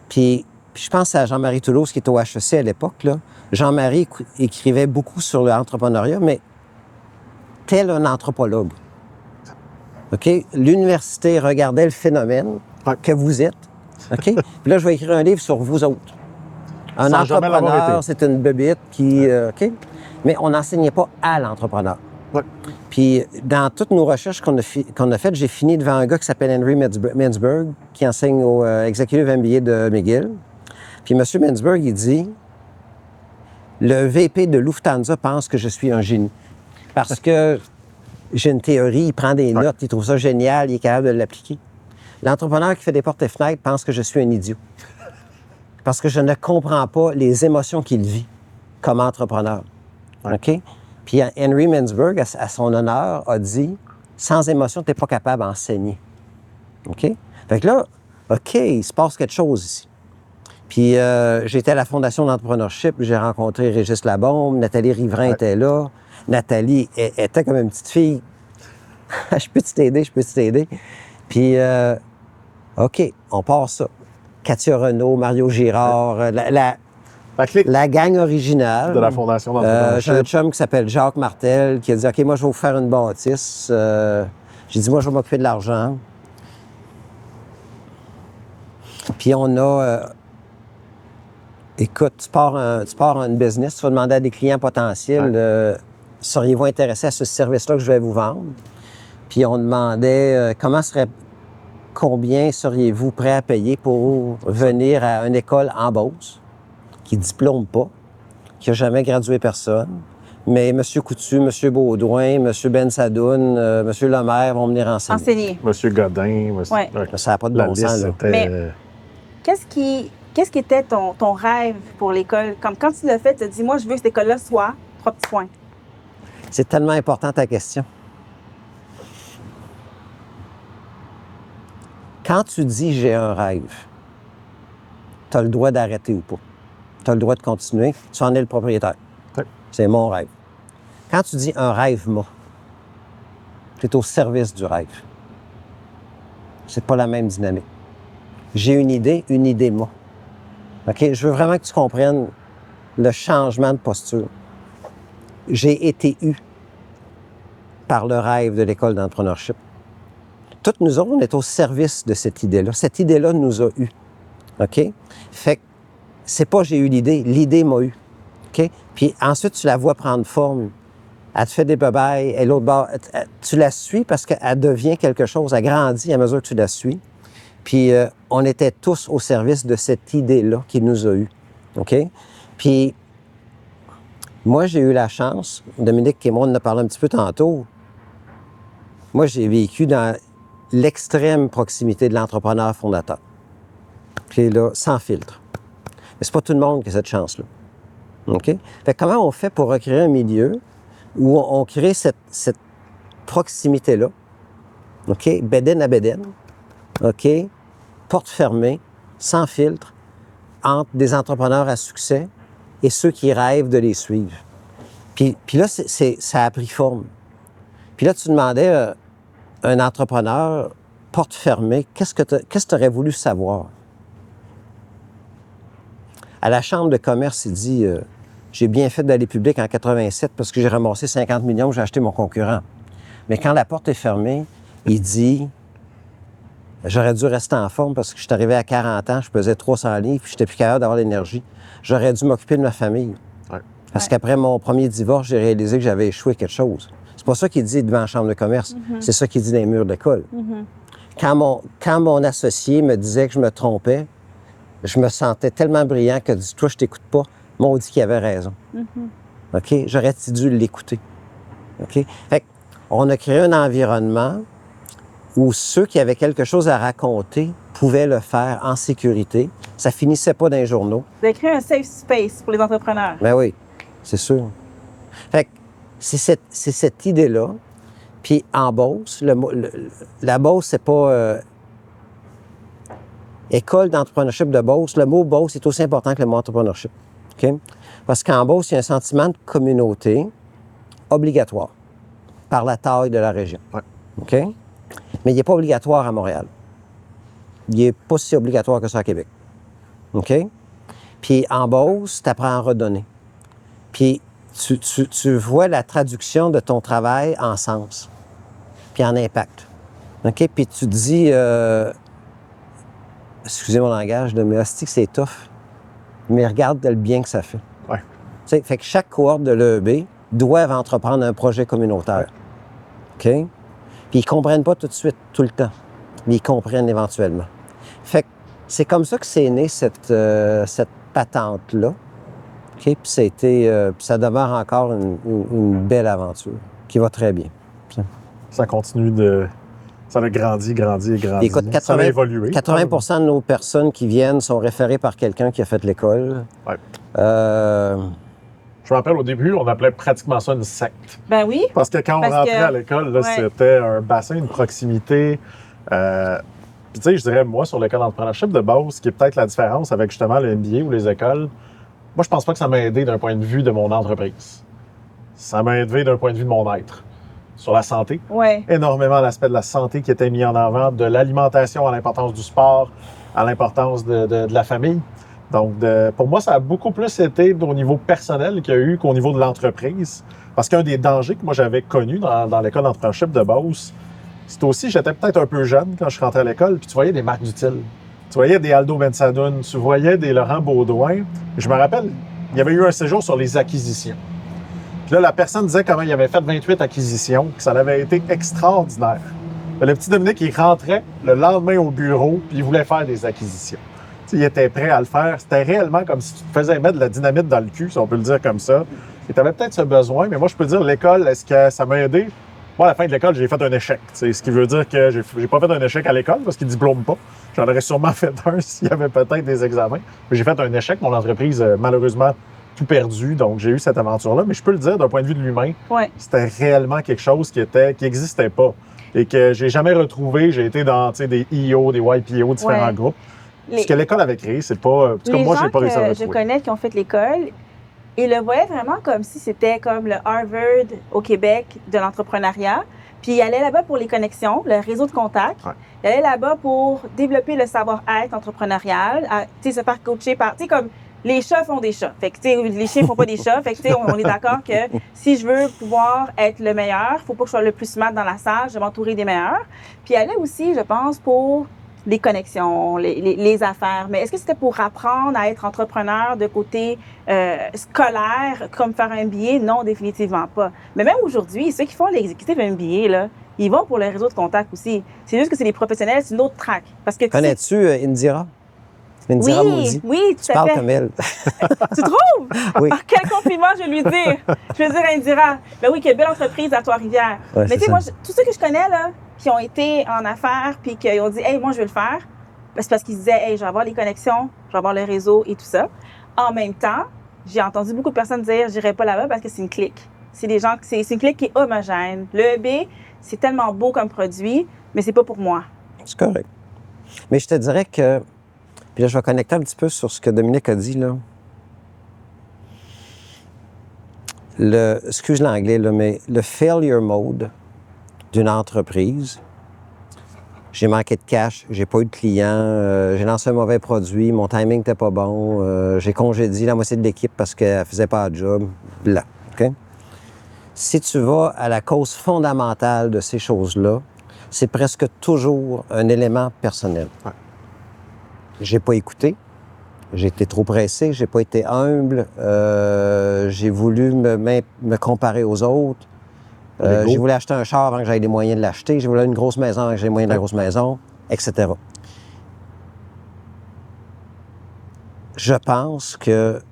puis je pense à Jean-Marie Toulouse, qui était au HEC à l'époque, là. Jean-Marie écrivait beaucoup sur l'entrepreneuriat, mais tel un anthropologue. OK? L'université regardait le phénomène que vous êtes. OK? Puis là, je vais écrire un livre sur vous autres. Un entrepreneur, c'est une bébite qui... OK? Mais on n'enseignait pas à l'entrepreneur. Ouais. Puis dans toutes nos recherches qu'on a faites, j'ai fini devant un gars qui s'appelle Henry Mintzberg, qui enseigne au Executive MBA de McGill. Puis M. Mintzberg, il dit, le VP de Lufthansa pense que je suis un génie. Parce que j'ai une théorie, il prend des notes, il trouve ça génial, il est capable de l'appliquer. L'entrepreneur qui fait des portes et fenêtres pense que je suis un idiot. Parce que je ne comprends pas les émotions qu'il vit comme entrepreneur. OK? Puis Henry Mintzberg, à son honneur, a dit « Sans émotion, tu n'es pas capable d'enseigner. » OK? Fait que là, OK, il se passe quelque chose ici. Puis j'étais à la Fondation d'entrepreneurship, j'ai rencontré Régis Labombe, Nathalie Riverain était là. Nathalie était comme une petite fille. « Je peux t'aider? » Puis, OK, on part ça. Katia Renaud, Mario Girard, la gang originale. De la Fondation d'entrepreneurship. J'ai un chum qui s'appelle Jacques Martel qui a dit « OK, moi, je vais vous faire une bâtisse. J'ai dit « Moi, je vais m'occuper de l'argent. » Puis on a... écoute, tu pars une business, tu vas demander à des clients potentiels seriez-vous intéressé à ce service-là que je vais vous vendre? Puis on demandait combien seriez-vous prêt à payer pour venir à une école en Beauce qui ne diplôme pas, qui n'a jamais gradué personne. Mais M. Coutu, M. Baudouin, M. Ben Sadoun, M. Lemaire vont venir enseigner. M. Godin. Ça n'a pas de bon sens. Mais qu'est-ce qui était ton rêve pour l'école? Comme quand tu l'as fait, tu te dis, moi, je veux que cette école-là soit 3 petits points. C'est tellement important ta question. Quand tu dis « j'ai un rêve », tu as le droit d'arrêter ou pas. Tu as le droit de continuer. Tu en es le propriétaire. Oui. C'est mon rêve. Quand tu dis « un rêve m'a », tu es au service du rêve. C'est pas la même dynamique. J'ai une idée m'a. OK? Je veux vraiment que tu comprennes le changement de posture. J'ai été eu par le rêve de l'école d'entrepreneurship. Toutes nous autres, on est au service de cette idée-là. Cette idée-là nous a eus. OK? Fait que c'est pas j'ai eu l'idée m'a eu. OK? Puis ensuite, tu la vois prendre forme. Elle te fait des bebailles, et l'autre bord, tu la suis parce qu'elle devient quelque chose, elle grandit à mesure que tu la suis. Puis on était tous au service de cette idée-là qui nous a eus. OK? Puis moi, j'ai eu la chance, Dominique et moi, on en a parlé un petit peu tantôt. Moi, j'ai vécu dans l'extrême proximité de l'entrepreneur fondateur. Puis là, sans filtre. Mais c'est pas tout le monde qui a cette chance-là. OK? Fait que comment on fait pour recréer un milieu où on crée cette proximité-là? OK? Bédaine à bédaine. OK? Porte fermée, sans filtre, entre des entrepreneurs à succès et ceux qui rêvent de les suivre. Puis là, ça a pris forme. Puis là, tu demandais à un entrepreneur, porte fermée, qu'est-ce que tu aurais voulu savoir? À la Chambre de commerce, il dit j'ai bien fait d'aller public en 87 parce que j'ai ramassé 50 millions, j'ai acheté mon concurrent. Mais quand la porte est fermée, il dit j'aurais dû rester en forme parce que je suis arrivé à 40 ans, je pesais 300 livres, puis j'étais plus capable d'avoir l'énergie. J'aurais dû m'occuper de ma famille. Ouais. Parce qu'après mon premier divorce, j'ai réalisé que j'avais échoué quelque chose. C'est pas ça qu'il dit devant la Chambre de commerce. Mm-hmm. C'est ça qu'il dit dans les murs de l'école. Mm-hmm. Quand mon associé me disait que je me trompais, je me sentais tellement brillant que dit, toi, je t'écoute pas. M'ont dit qu'il avait raison. Mm-hmm. OK? J'aurais-tu dû l'écouter? OK? Fait qu'on a créé un environnement où ceux qui avaient quelque chose à raconter pouvaient le faire en sécurité. Ça finissait pas dans les journaux. Vous avez créé un safe space pour les entrepreneurs. Ben oui, c'est sûr. Fait que c'est cette idée-là. Puis en Beauce, la Beauce, c'est pas... École d'entrepreneurship de Beauce. Le mot Beauce est aussi important que le mot entrepreneurship. OK? Parce qu'en Beauce, il y a un sentiment de communauté obligatoire par la taille de la région. Ouais. OK? Mais il n'est pas obligatoire à Montréal. Il n'est pas si obligatoire que ça à Québec. OK? Puis en Beauce, tu apprends à redonner. Puis tu vois la traduction de ton travail en sens, puis en impact. OK? Puis tu te dis, excusez mon langage, mais hostie que c'est tough, mais regarde le bien que ça fait. Ouais. Tu sais, fait que chaque cohorte de l'EEB doivent entreprendre un projet communautaire. Ouais. OK? Puis ils ne comprennent pas tout de suite, tout le temps. Mais ils comprennent éventuellement. Fait que c'est comme ça que c'est né cette patente-là. OK? Puis ça demeure encore une belle aventure qui va très bien. Ça continue de... Ça a grandi. Écoute, ça a évolué. 80 de nos personnes qui viennent sont référées par quelqu'un qui a fait l'école. Ouais. Je me rappelle, au début, on appelait pratiquement ça une secte. Ben oui. Parce que quand on rentrait à l'école, là, c'était un bassin, une proximité. Puis tu sais, je dirais, moi, sur l'école d'entrepreneurship de base, ce qui est peut-être la différence avec justement le MBA ou les écoles, moi, je pense pas que ça m'a aidé d'un point de vue de mon entreprise. Ça m'a aidé d'un point de vue de mon être. Sur la santé. Ouais. Énormément l'aspect de la santé qui était mis en avant, de l'alimentation à l'importance du sport, à l'importance de la famille. Donc, pour moi, ça a beaucoup plus été au niveau personnel qu'il y a eu qu'au niveau de l'entreprise. Parce qu'un des dangers que moi j'avais connu dans l'école d'entrepreneurship de base, c'était aussi, j'étais peut-être un peu jeune quand je suis rentré à l'école, puis tu voyais des marques d'utile. Tu voyais des Aldo Bensadoun, tu voyais des Laurent Baudouin. Je me rappelle, il y avait eu un séjour sur les acquisitions. Puis là, la personne disait comment il avait fait 28 acquisitions, que ça avait été extraordinaire. Le petit Dominique, il rentrait le lendemain au bureau, puis il voulait faire des acquisitions. T'sais, il était prêt à le faire. C'était réellement comme si tu te faisais mettre de la dynamite dans le cul, si on peut le dire comme ça. Et tu avais peut-être ce besoin, mais moi, je peux dire, l'école, est-ce que ça m'a aidé? Moi, à la fin de l'école, j'ai fait un échec. T'sais, ce qui veut dire que j'ai pas fait un échec à l'école parce qu'ils ne diplôment pas. J'en aurais sûrement fait un s'il y avait peut-être des examens. Mais j'ai fait un échec. Mon entreprise, malheureusement, tout perdu. Donc, j'ai eu cette aventure-là. Mais je peux le dire, d'un point de vue de l'humain, c'était réellement quelque chose qui n'existait pas et que j'ai jamais retrouvé. J'ai été dans des EO, des YPO, différents groupes. Ce que l'école avait créé, c'est pas... En tout cas, moi, j'ai pas réussi à le retrouver. Je connais qui ont fait l'école, ils le voyaient vraiment comme si c'était comme le Harvard au Québec de l'entrepreneuriat. Puis ils allaient là-bas pour les connexions, le réseau de contacts. Ouais. Ils allaient là-bas pour développer le savoir-être entrepreneurial, se faire coacher par... Tu sais, comme les chats font des chats. Fait que, tu sais, les chiens font pas des chats. Fait que, tu sais, on est d'accord que si je veux pouvoir être le meilleur, faut pas que je sois le plus smart dans la salle, je vais m'entourer des meilleurs. Puis ils allaient aussi, je pense, pour les connexions, les affaires. Mais est-ce que c'était pour apprendre à être entrepreneur de côté scolaire, comme faire un MBA? Non, définitivement pas. Mais même aujourd'hui, ceux qui font l'exécutif MBA, là, ils vont pour le réseau de contacts aussi. C'est juste que c'est les professionnels, c'est une autre track. Parce que connais-tu Indira? Indira Maudit. Oui, tout à fait. Tu parles comme elle. Tu trouves? Oui. Ah, quel compliment je vais lui dire. Je vais dire à Indira, ben oui, quelle belle entreprise à Trois-Rivières. Ouais, mais tu sais, moi, tous ceux que je connais, là, qui ont été en affaires puis qui ont dit, hey, moi, je veux le faire, ben, c'est parce qu'ils disaient, hey, je vais avoir les connexions, je vais avoir le réseau et tout ça. En même temps, j'ai entendu beaucoup de personnes dire, je n'irai pas là-bas parce que c'est une clique. C'est des gens, c'est une clique qui est homogène. Le EB, c'est tellement beau comme produit, mais c'est pas pour moi. C'est correct. Mais je te dirais que, puis là, je vais connecter un petit peu sur ce que Dominique a dit, là. Excuse l'anglais, là, mais le failure mode d'une entreprise, j'ai manqué de cash, j'ai pas eu de clients, j'ai lancé un mauvais produit, mon timing n'était pas bon, j'ai congédié la moitié de l'équipe parce qu'elle faisait pas le job, blanc, OK? Si tu vas à la cause fondamentale de ces choses-là, c'est presque toujours un élément personnel. Ouais. J'ai pas écouté, j'ai été trop pressé, j'ai pas été humble, j'ai voulu me comparer aux autres. J'ai voulu acheter un char avant que j'aie les moyens de l'acheter. J'ai voulu une grosse maison avant que j'aie les moyens de la grosse maison, etc. Je pense que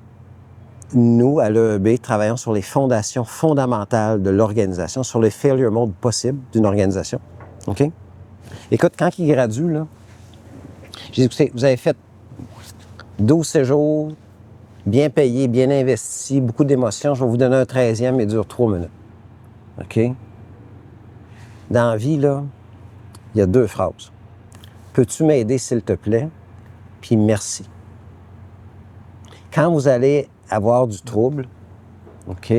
nous, à l'EEB, travaillons sur les fondations fondamentales de l'organisation, sur les failure modes possibles d'une organisation. OK? Écoute, quand ils graduent, là, j'ai dit, écoutez, vous avez fait 12 séjours, bien payés, bien investis, beaucoup d'émotions. Je vais vous donner un 13e, il dure 3 minutes. OK? Dans la vie, là, il y a 2 phrases. Peux-tu m'aider, s'il te plaît? Puis merci. Quand vous allez avoir du trouble, OK?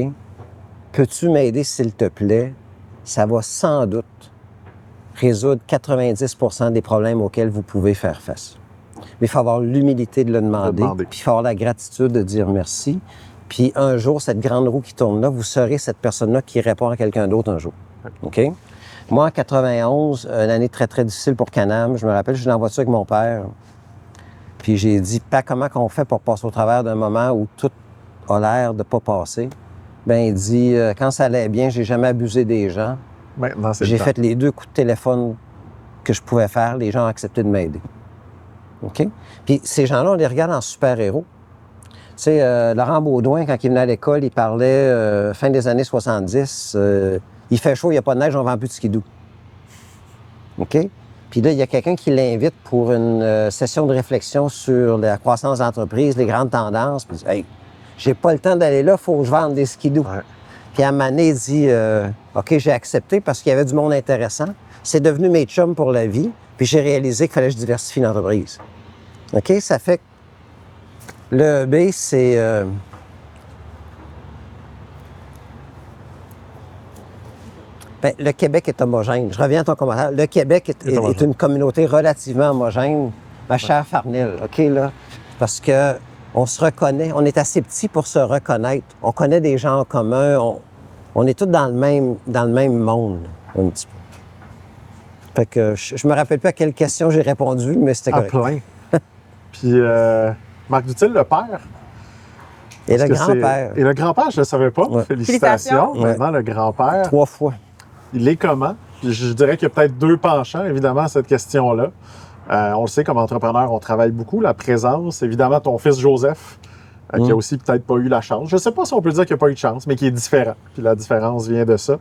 Peux-tu m'aider, s'il te plaît? Ça va sans doute résoudre 90% des problèmes auxquels vous pouvez faire face. Mais il faut avoir l'humilité de le demander. Puis il faut avoir la gratitude de dire merci. Puis un jour, cette grande roue qui tourne là, vous serez cette personne-là qui répond à quelqu'un d'autre un jour. OK? Moi, en 91, une année très, très difficile pour Canam, je me rappelle, je suis dans la voiture avec mon père. Puis j'ai dit, pas comment qu'on fait pour passer au travers d'un moment où tout a l'air de pas passer. Bien, il dit, quand ça allait bien, j'ai jamais abusé des gens. Maintenant, c'est j'ai fait les 2 coups de téléphone que je pouvais faire. Les gens ont accepté de m'aider. OK? Puis ces gens-là, on les regarde en super-héros. Tu sais, Laurent Baudouin, quand il venait à l'école, il parlait fin des années 70. Il fait chaud, il n'y a pas de neige, on vend plus de skidoo. OK? Puis là, il y a quelqu'un qui l'invite pour une session de réflexion sur la croissance d'entreprise, les grandes tendances. Puis il dit, hey, j'ai pas le temps d'aller là, il faut que je vende des skidoo. Ouais. Puis à un moment donné, il dit, OK, j'ai accepté parce qu'il y avait du monde intéressant. C'est devenu mes chums pour la vie. Puis j'ai réalisé qu'il fallait que je diversifie l'entreprise. OK? Ça fait que le EB, c'est... Ben, le Québec est homogène. Je reviens à ton commentaire. Le Québec est une communauté relativement homogène, ma chère Farnell, OK, là? Parce que on se reconnaît, on est assez petit pour se reconnaître. On connaît des gens en commun, on est tous dans le même monde, un petit peu. Fait que je me rappelle plus à quelle question j'ai répondu, mais c'était correct. plein. Puis, Marc Dutil, le père. Et le grand-père. Et le grand-père, je ne le savais pas. Ouais. Félicitations. Ouais. Maintenant, le grand-père. 3 fois. Il est comment? Puis je dirais qu'il y a peut-être 2 penchants, évidemment, à cette question-là. On le sait, comme entrepreneur, on travaille beaucoup. La présence, évidemment, ton fils Joseph, qui a aussi peut-être pas eu la chance. Je ne sais pas si on peut dire qu'il n'a pas eu de chance, mais qui est différent. Puis la différence vient de ça.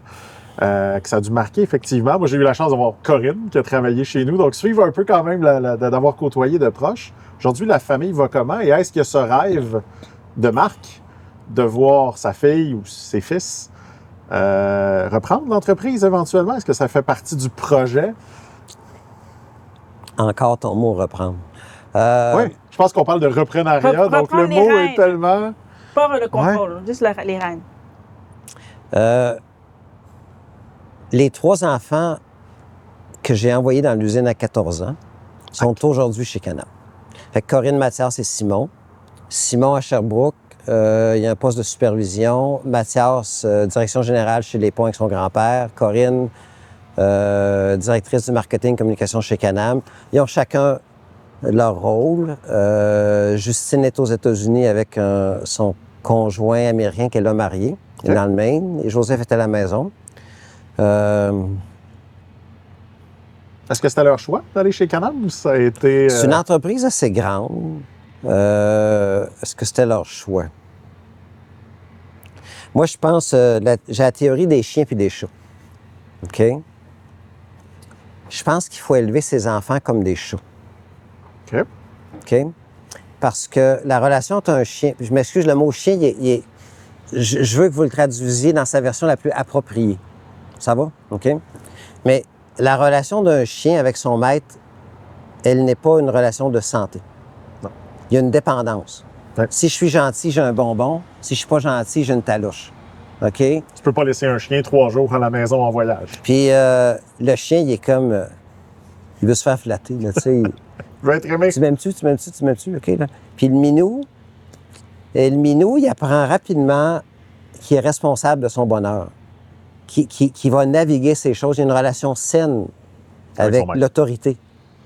Que ça a dû marquer, effectivement. Moi, j'ai eu la chance d'avoir Corinne, qui a travaillé chez nous. Donc, suivre un peu quand même d'avoir côtoyé de proches. Aujourd'hui, la famille va comment? Et est-ce qu'il y a ce rêve de Marc de voir sa fille ou ses fils reprendre l'entreprise éventuellement? Est-ce que ça fait partie du projet? Encore ton mot reprendre. Oui, je pense qu'on parle de reprenariat, donc le mot est tellement... Pas le contrôle, juste les rênes. Les 3 enfants que j'ai envoyés dans l'usine à 14 ans sont aujourd'hui chez Canam. Fait que Corinne, Mathias et Simon. Simon à Sherbrooke, il y a un poste de supervision. Mathias, direction générale chez Les Ponts avec son grand-père. Corinne, directrice du marketing communication chez Canam. Ils ont chacun leur rôle. Justine est aux États-Unis avec son conjoint américain qu'elle a marié, dans le Maine. Et Joseph est à la maison. Est-ce que c'était leur choix d'aller chez Canam ou ça a été... C'est une entreprise assez grande. Est-ce que c'était leur choix? Moi, je pense... j'ai la théorie des chiens puis des chats. OK? Je pense qu'il faut élever ses enfants comme des chats. OK. OK? Parce que la relation entre un chien... Je m'excuse, le mot chien, je veux que vous le traduisiez dans sa version la plus appropriée. Ça va? OK? Mais la relation d'un chien avec son maître, elle n'est pas une relation de santé. Non. Il y a une dépendance. Ouais. Si je suis gentil, j'ai un bonbon. Si je suis pas gentil, j'ai une talouche. OK? Tu peux pas laisser un chien 3 jours à la maison en voyage. Puis le chien, il est comme... il veut se faire flatter, là, tu sais. Il veut être aimé. Tu m'aimes-tu, tu m'aimes-tu, tu m'aimes-tu? OK, là. Puis le minou, il apprend rapidement qu'il est responsable de son bonheur. Qui va naviguer ces choses. Il y a une relation saine avec l'autorité.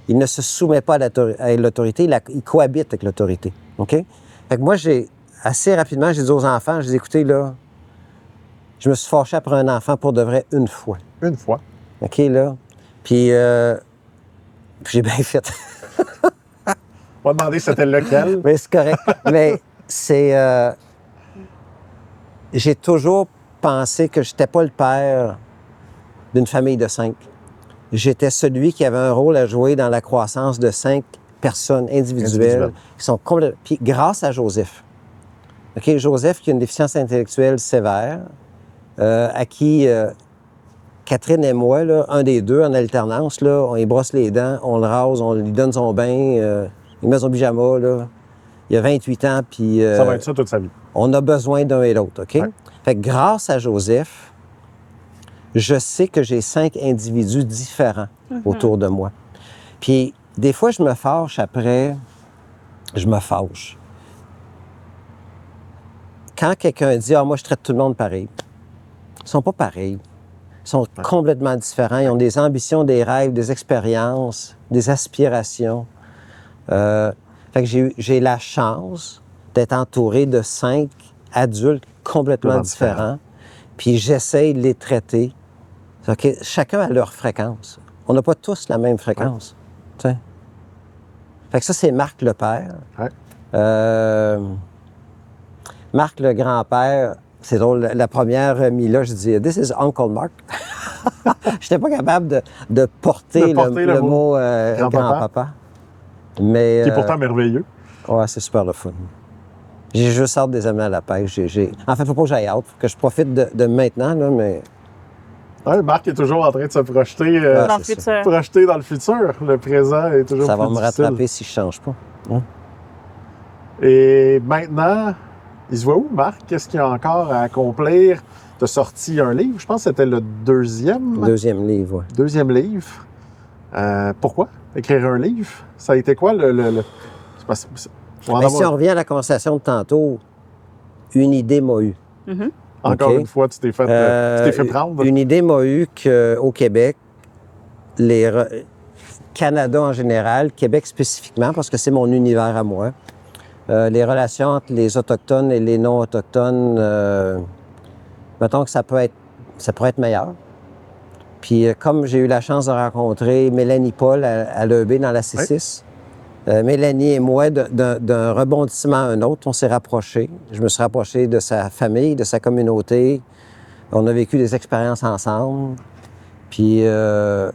Il ne se soumet pas à l'autorité, il cohabite avec l'autorité. OK? Fait que moi, assez rapidement, j'ai dit aux enfants, j'ai dit, écoutez, là, je me suis fâché après un enfant pour de vrai une fois. Une fois. OK, là? Puis j'ai bien fait. On va demander c'était lequel. Mais c'est correct. Mais c'est... j'ai toujours pensé que je n'étais pas le père d'une famille de 5. J'étais celui qui avait un rôle à jouer dans la croissance de 5 personnes individuelles qui sont complètement... Puis grâce à Joseph. OK, Joseph qui a une déficience intellectuelle sévère, à qui Catherine et moi, là, un des deux en alternance, là, on y brosse les dents, on le rase, on lui donne son bain, il met son pyjama, là. Il a 28 ans, puis... ça va être ça toute sa vie. On a besoin d'un et l'autre, OK? Ouais. Fait que grâce à Joseph, je sais que j'ai 5 individus différents autour de moi. Puis des fois, je me fâche après, je me fâche. Quand quelqu'un dit « Ah, moi, je traite tout le monde pareil », ils sont pas pareils. Ils sont complètement différents. Ils ont des ambitions, des rêves, des expériences, des aspirations. Fait que j'ai la chance d'être entouré de 5 adultes complètement différents. Puis j'essaye de les traiter. Okay? Chacun a leur fréquence. On n'a pas tous la même fréquence. Ouais. Fait que ça, c'est Marc le père. Ouais. Marc le grand-père, C'est drôle, la première Mila, je dis « This is Uncle Mark ». Je n'étais pas capable de porter le mot grand-papa. Mais, qui est pourtant merveilleux. Ouais, c'est super le fun. J'ai juste hâte des amis à la pêche. En fait, il ne faut pas que j'aille hâte, il faut que je profite de maintenant, là, mais... Ouais, Marc est toujours en train de se projeter, dans le futur. projeter dans le futur. Le présent est toujours ça plus va me difficile. rattraper si je ne change pas. Hein? Et maintenant, il se voit où, Marc? Qu'est-ce qu'il y a encore à accomplir? Tu as sorti un livre, je pense que c'était le deuxième. Deuxième livre, oui. Deuxième livre. Pourquoi écrire un livre? Ça a été quoi le... Si on revient à la conversation de tantôt, une idée m'a eu. Mm-hmm. Encore Okay. une fois, tu t'es fait prendre. Une idée m'a eu qu'au Québec, Canada en général, Québec spécifiquement, parce que c'est mon univers à moi, les relations entre les Autochtones et les non-Autochtones, mettons que ça pourrait être meilleur. Puis comme j'ai eu la chance de rencontrer Mélanie Paul à l'EB dans la C6, Mélanie et moi, d'un rebondissement à un autre, on s'est rapprochés. Je me suis rapproché de sa famille, de sa communauté. On a vécu des expériences ensemble. Puis je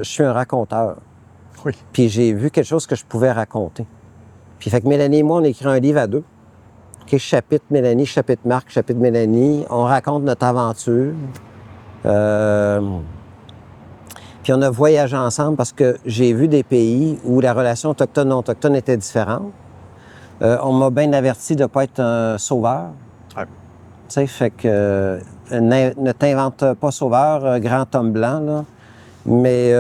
suis un raconteur. Oui. Puis j'ai vu quelque chose que je pouvais raconter. Puis fait que Mélanie et moi, on a écrit un livre à deux. Okay, chapitre Mélanie, chapitre Marc, chapitre Mélanie. On raconte notre aventure. Puis on a voyagé ensemble parce que j'ai vu des pays où la relation autochtone-non-autochtone était différente. On m'a bien averti de ne pas être un sauveur. Ouais. Tu sais, fait que ne t'invente pas sauveur, grand homme blanc, là. Mais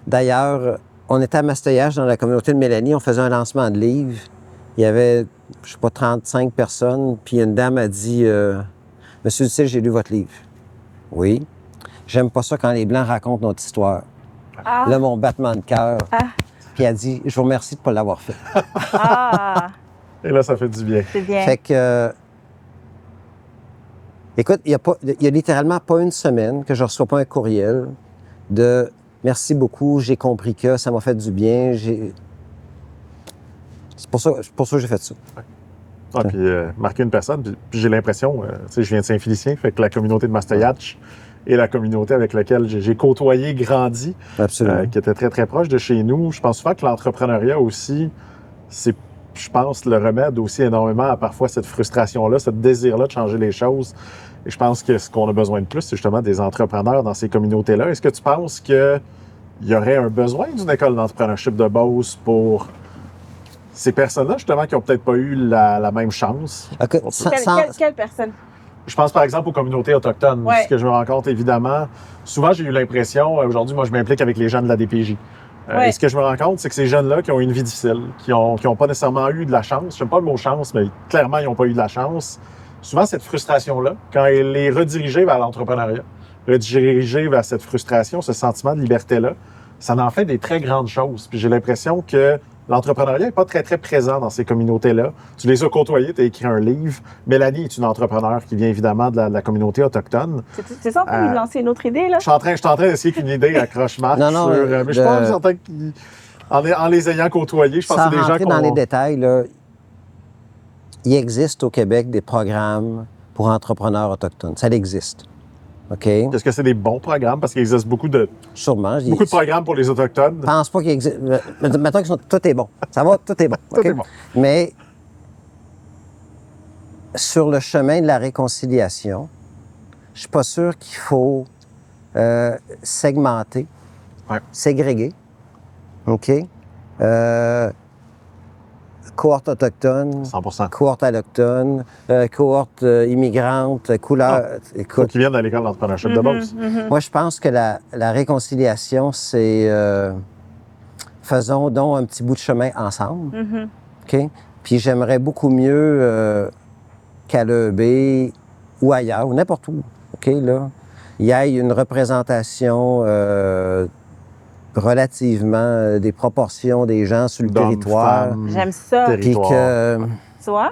d'ailleurs, on était à Mastoyage dans la communauté de Mélanie, on faisait un lancement de livre. Il y avait, je sais pas, 35 personnes, puis une dame a dit « Monsieur Dutil, j'ai lu votre livre. » Oui. J'aime pas ça quand les Blancs racontent notre histoire. Ah. Là, mon battement de cœur. Ah. Puis elle a dit, je vous remercie de ne pas l'avoir fait. Ah, Et là, ça fait du bien. c'est bien. Fait que, écoute, il y a littéralement pas une semaine que je ne reçois pas un courriel de merci beaucoup, j'ai compris que ça m'a fait du bien. C'est pour ça que j'ai fait ça. Ah, puis marquer une personne, puis j'ai l'impression, tu sais, je viens de Saint-Félicien, fait que la communauté de Mastoyatch et la communauté avec laquelle j'ai côtoyé, grandi, Absolument. qui était très, très proche de chez nous. Je pense souvent que l'entrepreneuriat aussi, c'est, je pense, le remède aussi énormément à parfois cette frustration-là, ce désir-là de changer les choses. Et je pense que ce qu'on a besoin de plus, c'est justement des entrepreneurs dans ces communautés-là. Est-ce que tu penses qu'il y aurait un besoin d'une école d'entrepreneurship de Beauce pour ces personnes-là, justement, qui n'ont peut-être pas eu la même chance? Okay. Quelle personne? Je pense par exemple aux communautés autochtones. Ouais. Ce que je me rends compte, évidemment, souvent j'ai eu l'impression, aujourd'hui, moi je m'implique avec les gens de la DPJ. Ouais. Et ce que je me rends compte, c'est que ces jeunes-là qui ont eu une vie difficile, qui ont pas nécessairement eu de la chance, j'aime pas le mot chance, mais clairement ils n'ont pas eu de la chance, souvent cette frustration-là, quand elle est redirigée vers l'entrepreneuriat, redirigée vers cette frustration, ce sentiment de liberté-là, ça en fait des très grandes choses. Puis j'ai l'impression que l'entrepreneuriat n'est pas très, très présent dans ces communautés-là. Tu les as côtoyés, tu as écrit un livre. Mélanie est une entrepreneure qui vient évidemment de la communauté autochtone. C'est ça en train de lancer une autre idée, là? Je suis en train d'essayer qu'une idée accroche Marc. Non, mais je pense certain qu'en les ayant côtoyés, je pense que c'est des gens rentrer dans les détails, là, il existe au Québec des programmes pour entrepreneurs autochtones. Ça existe. OK? Est-ce que c'est des bons programmes? Parce qu'il existe beaucoup de Sûrement. programmes pour les Autochtones. Je pense pas qu'il existe. Mettons que tout est bon. Ça va, tout est bon. Tout OK? est bon. Mais sur le chemin de la réconciliation, je suis pas sûr qu'il faut segmenter, ségréguer. OK? Cohorte autochtone, 100%. cohorte allochtone, cohorte immigrante, couleur. Faut qu'ils viennent à l'école d'entrepreneurship de Beauce. Moi, je pense que la réconciliation, c'est faisons donc un petit bout de chemin ensemble. OK? Puis j'aimerais beaucoup mieux qu'à l'EB ou ailleurs, ou n'importe où, OK, là, il y ait une représentation relativement des proportions des gens sur le territoire. Femmes, J'aime ça. Puis que... Tu vois?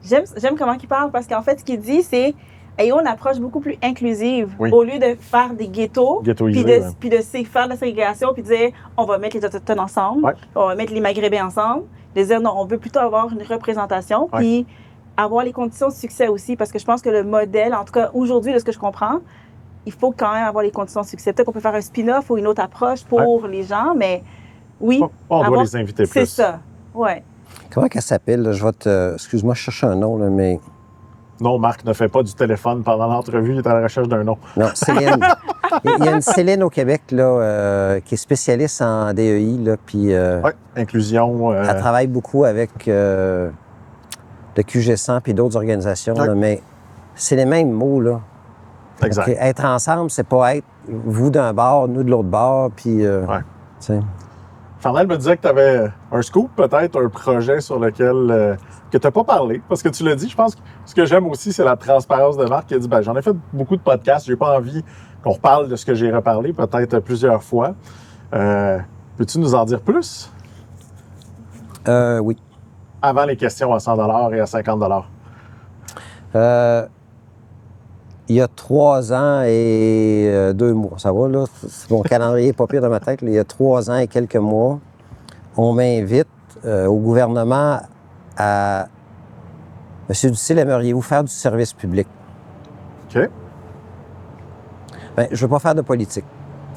J'aime comment il parle parce qu'en fait, ce qu'il dit, c'est ayons une approche beaucoup plus inclusive Oui. au lieu de faire des ghettos, Ghettoisés, puis de faire de la ségrégation, puis de dire on va mettre les Autochtones ensemble, Ouais. on va mettre les Maghrébins ensemble, de dire non, on veut plutôt avoir une représentation, puis avoir les conditions de succès aussi, parce que je pense que le modèle, en tout cas aujourd'hui, de ce que je comprends, il faut quand même avoir les conditions de succès. Peut-être qu'on peut faire un spin-off ou une autre approche pour les gens, mais oui. On doit les inviter plus. C'est ça, oui. Comment qu'elle s'appelle? Là? Je vais te... Excuse-moi, je cherche un nom, là, mais... Non, Marc ne fait pas du téléphone pendant l'entrevue, il est à la recherche d'un nom. Non, Céline. Il y a une Céline au Québec là, qui est spécialiste en DEI, là, puis inclusion. elle travaille beaucoup avec le QG100 puis d'autres organisations, là, mais c'est les mêmes mots, là. Exact. Okay. Être ensemble, c'est pas être vous d'un bord, nous de l'autre bord, puis... Fernand me disait que tu avais un scoop, peut-être, un projet sur lequel que tu n'as pas parlé, parce que tu l'as dit, je pense que ce que j'aime aussi, c'est la transparence de Marc qui a dit, j'en ai fait beaucoup de podcasts, j'ai pas envie qu'on reparle de ce que j'ai reparlé, peut-être plusieurs fois. Peux-tu nous en dire plus? Oui. Avant les questions à 100 et à 50 il y a 3 ans et 2 mois, ça va, là? Mon calendrier n'est pas pire dans ma tête. Là. Il y a 3 ans et quelques mois, on m'invite au gouvernement à... Monsieur Ducil, aimeriez-vous faire du service public? OK. Bien, je ne veux pas faire de politique.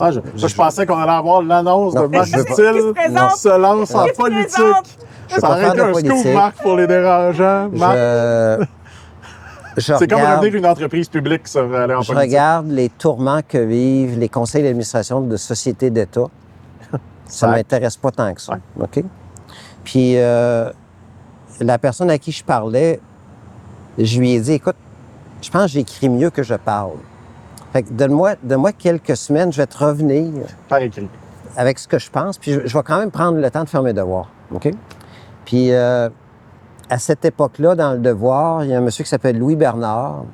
Je pensais qu'on allait avoir l'annonce de Marc Ducil se lance en politique. Ça aurait été un scoop, Marc, pour les dérangeants. C'est comme revenir une entreprise publique sur aller en politique. Je regarde les tourments que vivent les conseils d'administration de sociétés d'État. Ça ne m'intéresse pas tant que ça. OK? Puis, la personne à qui je parlais, je lui ai dit, écoute, je pense que j'écris mieux que je parle. Fait que donne-moi quelques semaines, je vais te revenir. Par écrit. Avec ce que je pense, puis je vais quand même prendre le temps de faire mes devoirs. OK? Puis, à cette époque-là, dans Le Devoir, il y a un monsieur qui s'appelle Louis Bernard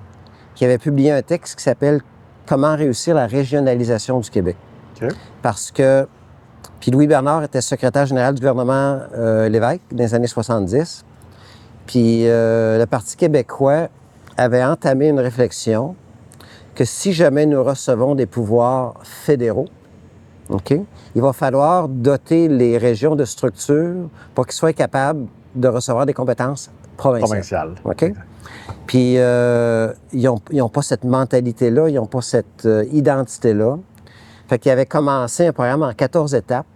qui avait publié un texte qui s'appelle « Comment réussir la régionalisation du Québec ». Okay. Parce que... Puis Louis Bernard était secrétaire général du gouvernement Lévesque dans les années 70. Puis le Parti québécois avait entamé une réflexion que si jamais nous recevons des pouvoirs fédéraux, OK, il va falloir doter les régions de structures pour qu'ils soient capables de recevoir des compétences provinciales. OK? Puis, ils n'ont pas cette mentalité-là, ils n'ont pas cette identité-là. Fait qu'il avait commencé un programme en 14 étapes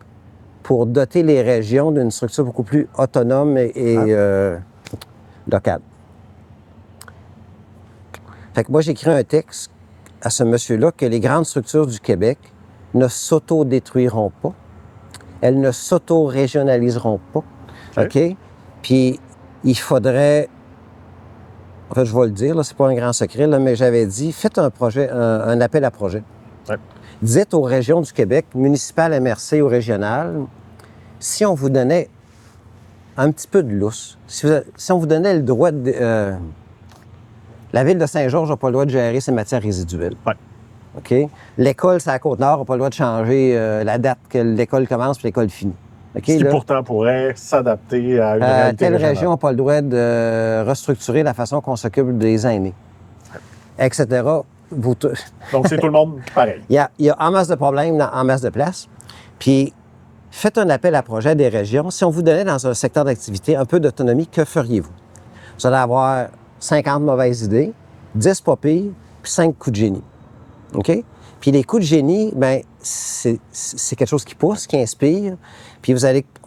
pour doter les régions d'une structure beaucoup plus autonome et locale. Fait que moi, j'ai écrit un texte à ce monsieur-là que les grandes structures du Québec ne s'auto-détruiront pas. Elles ne s'auto-régionaliseront pas. OK? Puis, il faudrait... En fait, je vais le dire, là, c'est pas un grand secret, là, mais j'avais dit, faites un projet, un appel à projet. Ouais. Dites aux régions du Québec, municipales, MRC ou régionales, si on vous donnait un petit peu de lousse, si on vous donnait le droit de... la ville de Saint-Georges n'a pas le droit de gérer ses matières résiduelles. Ouais. OK? L'école, c'est à Côte-Nord, n'a pas le droit de changer la date que l'école commence et l'école finit. Okay, ce qui pourtant pourrait s'adapter à une réalité telle régionale. région n'a pas le droit de restructurer la façon qu'on s'occupe des aînés, etc. Donc, c'est tout le monde pareil. Il y a en masse de problèmes, en masse de place. Puis, faites un appel à projet des régions. Si on vous donnait dans un secteur d'activité un peu d'autonomie, que feriez-vous? Vous allez avoir 50 mauvaises idées, 10 pas pires, puis 5 coups de génie. OK? Puis les coups de génie, bien, c'est quelque chose qui pousse, qui inspire. Puis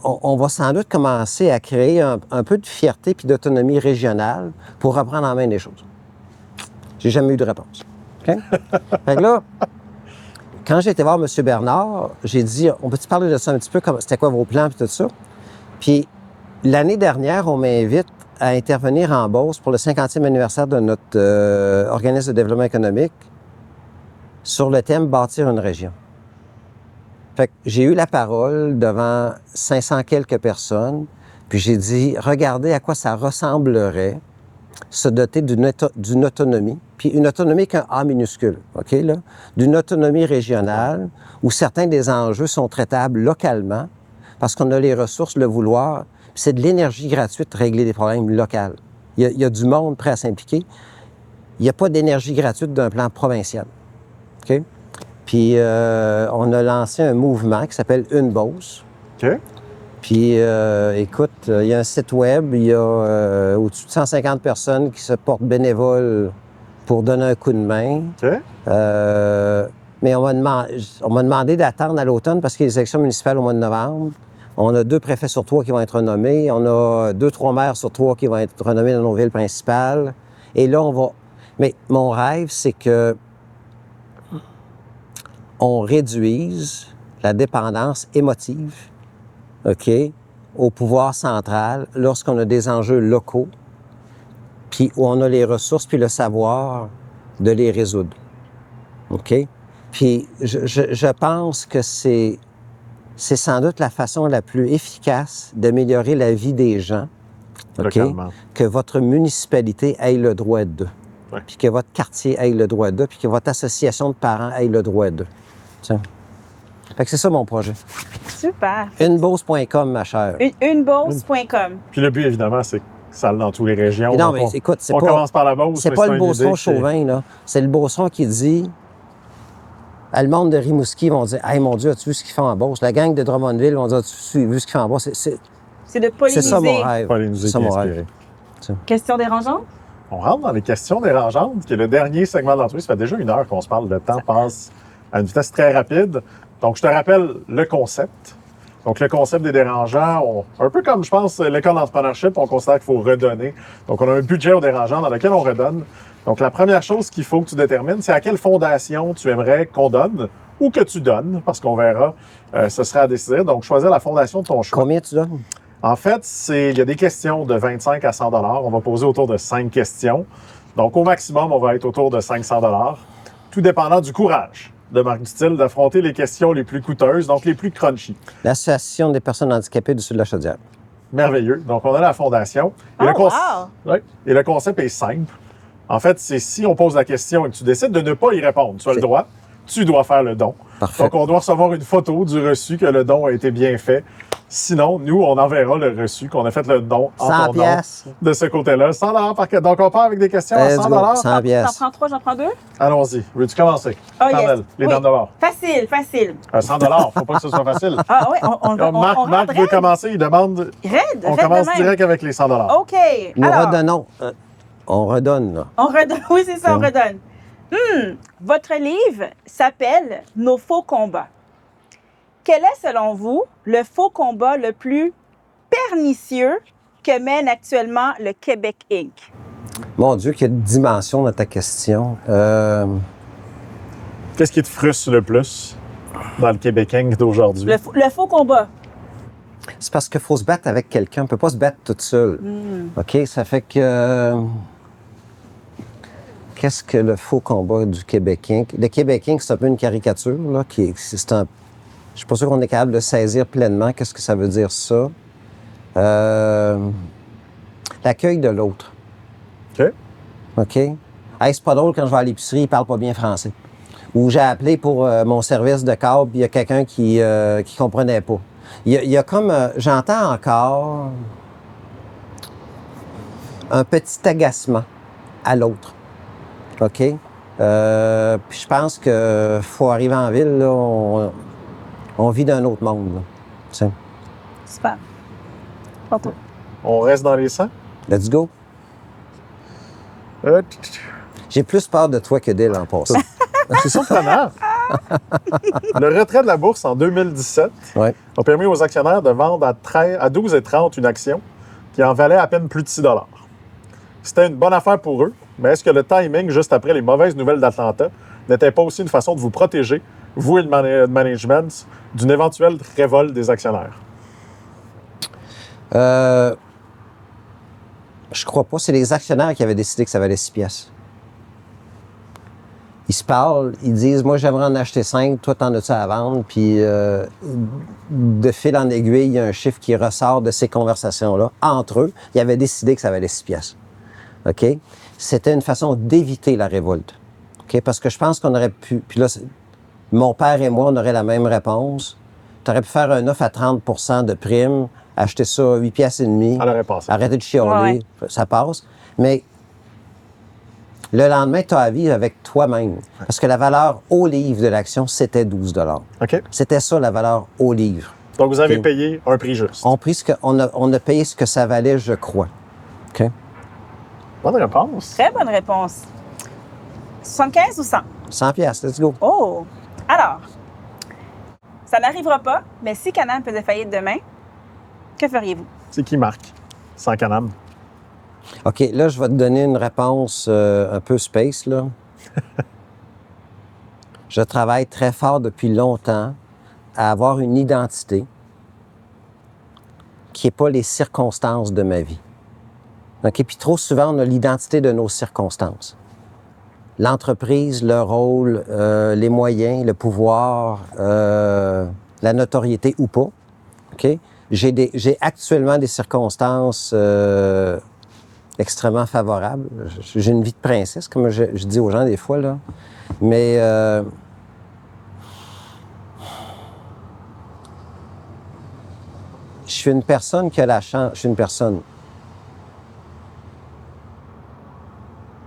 on va sans doute commencer à créer un peu de fierté puis d'autonomie régionale pour reprendre en main les choses. J'ai jamais eu de réponse. OK? Fait que là, quand j'ai été voir M. Bernard, j'ai dit, on peut-tu parler de ça un petit peu? C'était quoi vos plans puis tout ça? Puis l'année dernière, on m'invite à intervenir en Beauce pour le 50e anniversaire de notre organisme de développement économique sur le thème « Bâtir une région ». Fait que j'ai eu la parole devant 500 quelques personnes, puis j'ai dit, regardez à quoi ça ressemblerait se doter d'une autonomie, puis une autonomie qu'un A minuscule, OK, là, d'une autonomie régionale où certains des enjeux sont traitables localement parce qu'on a les ressources, le vouloir, puis c'est de l'énergie gratuite de régler des problèmes locaux. Il y a du monde prêt à s'impliquer. Il n'y a pas d'énergie gratuite d'un plan provincial. OK? Puis, on a lancé un mouvement qui s'appelle Une Beauce. OK. Puis, écoute, il y a un site web, il y a au-dessus de 150 personnes qui se portent bénévoles pour donner un coup de main. OK. Mais on m'a demandé d'attendre à l'automne parce qu'il y a les élections municipales au mois de novembre. On a 2 préfets sur 3 qui vont être renommés. On a 2-3 maires sur 3 qui vont être renommés dans nos villes principales. Et là, on va... Mais mon rêve, c'est que on réduise la dépendance émotive, OK, au pouvoir central lorsqu'on a des enjeux locaux, puis où on a les ressources puis le savoir de les résoudre. OK? Puis je pense que c'est sans doute la façon la plus efficace d'améliorer la vie des gens, OK? Localement. Que votre municipalité ait le droit d'eux, Ouais. puis que votre quartier ait le droit d'eux, puis que votre association de parents ait le droit d'eux. Tiens. Fait que c'est ça mon projet. Super. Unebourse.com, ma chère. Unebourse.com. Puis le but, évidemment, c'est que ça aille dans toutes les régions. Mais non, Donc, mais écoute, c'est on pas... commence par la Beauce. C'est mais pas le une Beauceron idée, chauvin, là. C'est le Beauceron qui dit... Le monde de Rimouski vont dire « Hey, mon Dieu, as-tu vu ce qu'ils font en Beauce? » La gang de Drummondville vont dire « As-tu vu ce qu'ils font en Beauce? » C'est de polliniser. C'est ça mon rêve. Pas les nous C'est ça mon inspirer. rêve. Question dérangeante? On rentre dans les questions dérangeantes, qui est le dernier segment de l'entrevue. Ça fait déjà 1 heure qu'on se parle. Le temps passe à une vitesse très rapide. Donc, je te rappelle le concept. Donc, le concept des dérangeants, un peu comme, je pense, l'école d'entrepreneurship, on considère qu'il faut redonner. Donc, on a un budget aux dérangeants dans lequel on redonne. Donc, la première chose qu'il faut que tu détermines, c'est à quelle fondation tu aimerais qu'on donne ou que tu donnes, parce qu'on verra, ce sera à décider. Donc, choisir la fondation de ton choix. Combien tu donnes? En fait, il y a des questions de 25 à 100 $. On va poser autour de 5 questions. Donc, au maximum, on va être autour de 500 $. Tout dépendant du courage de Marc Dutil d'affronter les questions les plus coûteuses, donc les plus crunchy. L'Association des personnes handicapées du Sud de la Chaudière. Merveilleux. Donc, on a la fondation. Et, Oh, Ouais. Et le concept est simple. En fait, c'est si on pose la question et que tu décides de ne pas y répondre, tu as le droit, tu dois faire le don. Parfait. Donc, on doit recevoir une photo du reçu que le don a été bien fait. Sinon, nous, on enverra le reçu qu'on a fait le don en 100 ton nom piastres. de ce côté-là. 100 $ par Donc, on part avec des questions à Let's 100 go. $. 100 J'en piastres. prends 3, j'en prends 2? Allons-y. Veux-tu commencer? Oh, yes. Chandelle, les Oui. dames de bord. Facile, facile. 100 $, faut pas que ce soit facile. Ah oui, Marc veut commencer, il demande... Raide, On raide commence de même. direct avec les 100 $. OK. Nous Alors, redonnons. On redonne, là. on redonne. Oui, c'est ça, on redonne. Votre livre s'appelle « Nos faux combats ». Quel est, selon vous, le faux combat le plus pernicieux que mène actuellement le Québec Inc? Mon Dieu, qu'il y a de dimension dans ta question. Qu'est-ce qui te frustre le plus dans le Québec Inc. d'aujourd'hui? Le faux combat. C'est parce qu'il faut se battre avec quelqu'un. On ne peut pas se battre toute seule. OK? Ça fait que... Qu'est-ce que le faux combat du Québec Inc? Le Québec Inc., c'est un peu une caricature, là, Je ne suis pas sûr qu'on est capable de saisir pleinement qu'est-ce que ça veut dire, ça. L'accueil de l'autre. OK. OK? Hey, c'est pas drôle quand je vais à l'épicerie, il parle pas bien français. Ou j'ai appelé pour mon service de câble, puis il y a quelqu'un qui comprenait pas. Il y a comme... j'entends encore un petit agacement à l'autre. OK? Puis je pense que faut arriver en ville, là, on vit d'un autre monde, là. Tiens. Super. Pas toi. On reste dans les 100? Let's go. J'ai plus peur de toi que d'elle en passant. C'est surprenant. Le retrait de la bourse en 2017 Ouais. a permis aux actionnaires de vendre à 12,30 une action qui en valait à peine plus de 6 $. C'était une bonne affaire pour eux, mais est-ce que le timing, juste après les mauvaises nouvelles d'Atlanta, n'était pas aussi une façon de vous protéger, vous et le management, d'une éventuelle révolte des actionnaires? Je crois pas. C'est les actionnaires qui avaient décidé que ça valait 6 piastres. Ils se parlent, ils disent « Moi, j'aimerais en acheter 5, toi, t'en as-tu à vendre? » Puis, de fil en aiguille, il y a un chiffre qui ressort de ces conversations-là. Entre eux, ils avaient décidé que ça valait 6 piastres. OK? C'était une façon d'éviter la révolte. OK? Parce que je pense qu'on aurait pu... Puis là, mon père et moi, on aurait la même réponse. Tu aurais pu faire un offre à 30 % de prime, acheter ça 8 piastres et demi. Elle aurait passé. Arrêter de chialer, ça passe. Mais le lendemain, tu as à vivre avec toi-même. Parce que la valeur au livre de l'action, c'était 12 $. OK. C'était ça, la valeur au livre. Donc, vous avez OK. payé un prix juste. On a payé ce que ça valait, je crois. OK? Bonne réponse. Très bonne réponse. 75 ou 100? 100 piastres, let's go. Oh! Alors, ça n'arrivera pas, mais si Can-Am faisait faillite demain, que feriez-vous? C'est qui, Marc? Sans Can-Am. OK, là, je vais te donner une réponse un peu space, là. Je travaille très fort depuis longtemps à avoir une identité qui n'est pas les circonstances de ma vie. OK? Puis trop souvent, on a l'identité de nos circonstances. L'entreprise, le rôle, les moyens, le pouvoir, la notoriété ou pas. OK? J'ai actuellement des circonstances extrêmement favorables. J'ai une vie de princesse, comme je dis aux gens des fois, là. Mais je suis une personne qui a la chance. Je suis une personne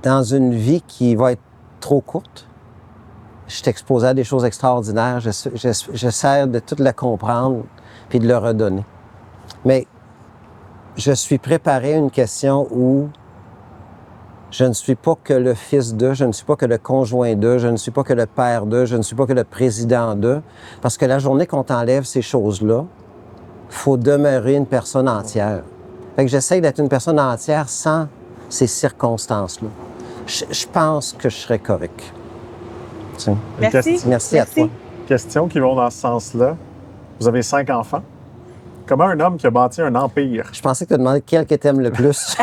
dans une vie qui va être trop courte. Je suis exposé à des choses extraordinaires. J'essaie de tout le comprendre puis de le redonner. Mais je suis préparé à une question où je ne suis pas que le fils d'eux, je ne suis pas que le conjoint d'eux, je ne suis pas que le père d'eux, je ne suis pas que le président d'eux. Parce que la journée qu'on t'enlève ces choses-là, il faut demeurer une personne entière. Fait que j'essaie d'être une personne entière sans ces circonstances-là. Je pense que je serais correct. T'sais. Merci. Merci à toi. Questions qui vont dans ce sens-là. Vous avez 5 enfants. Comment un homme qui a bâti un empire? Je pensais que tu as demandé quel que t'aimes le plus.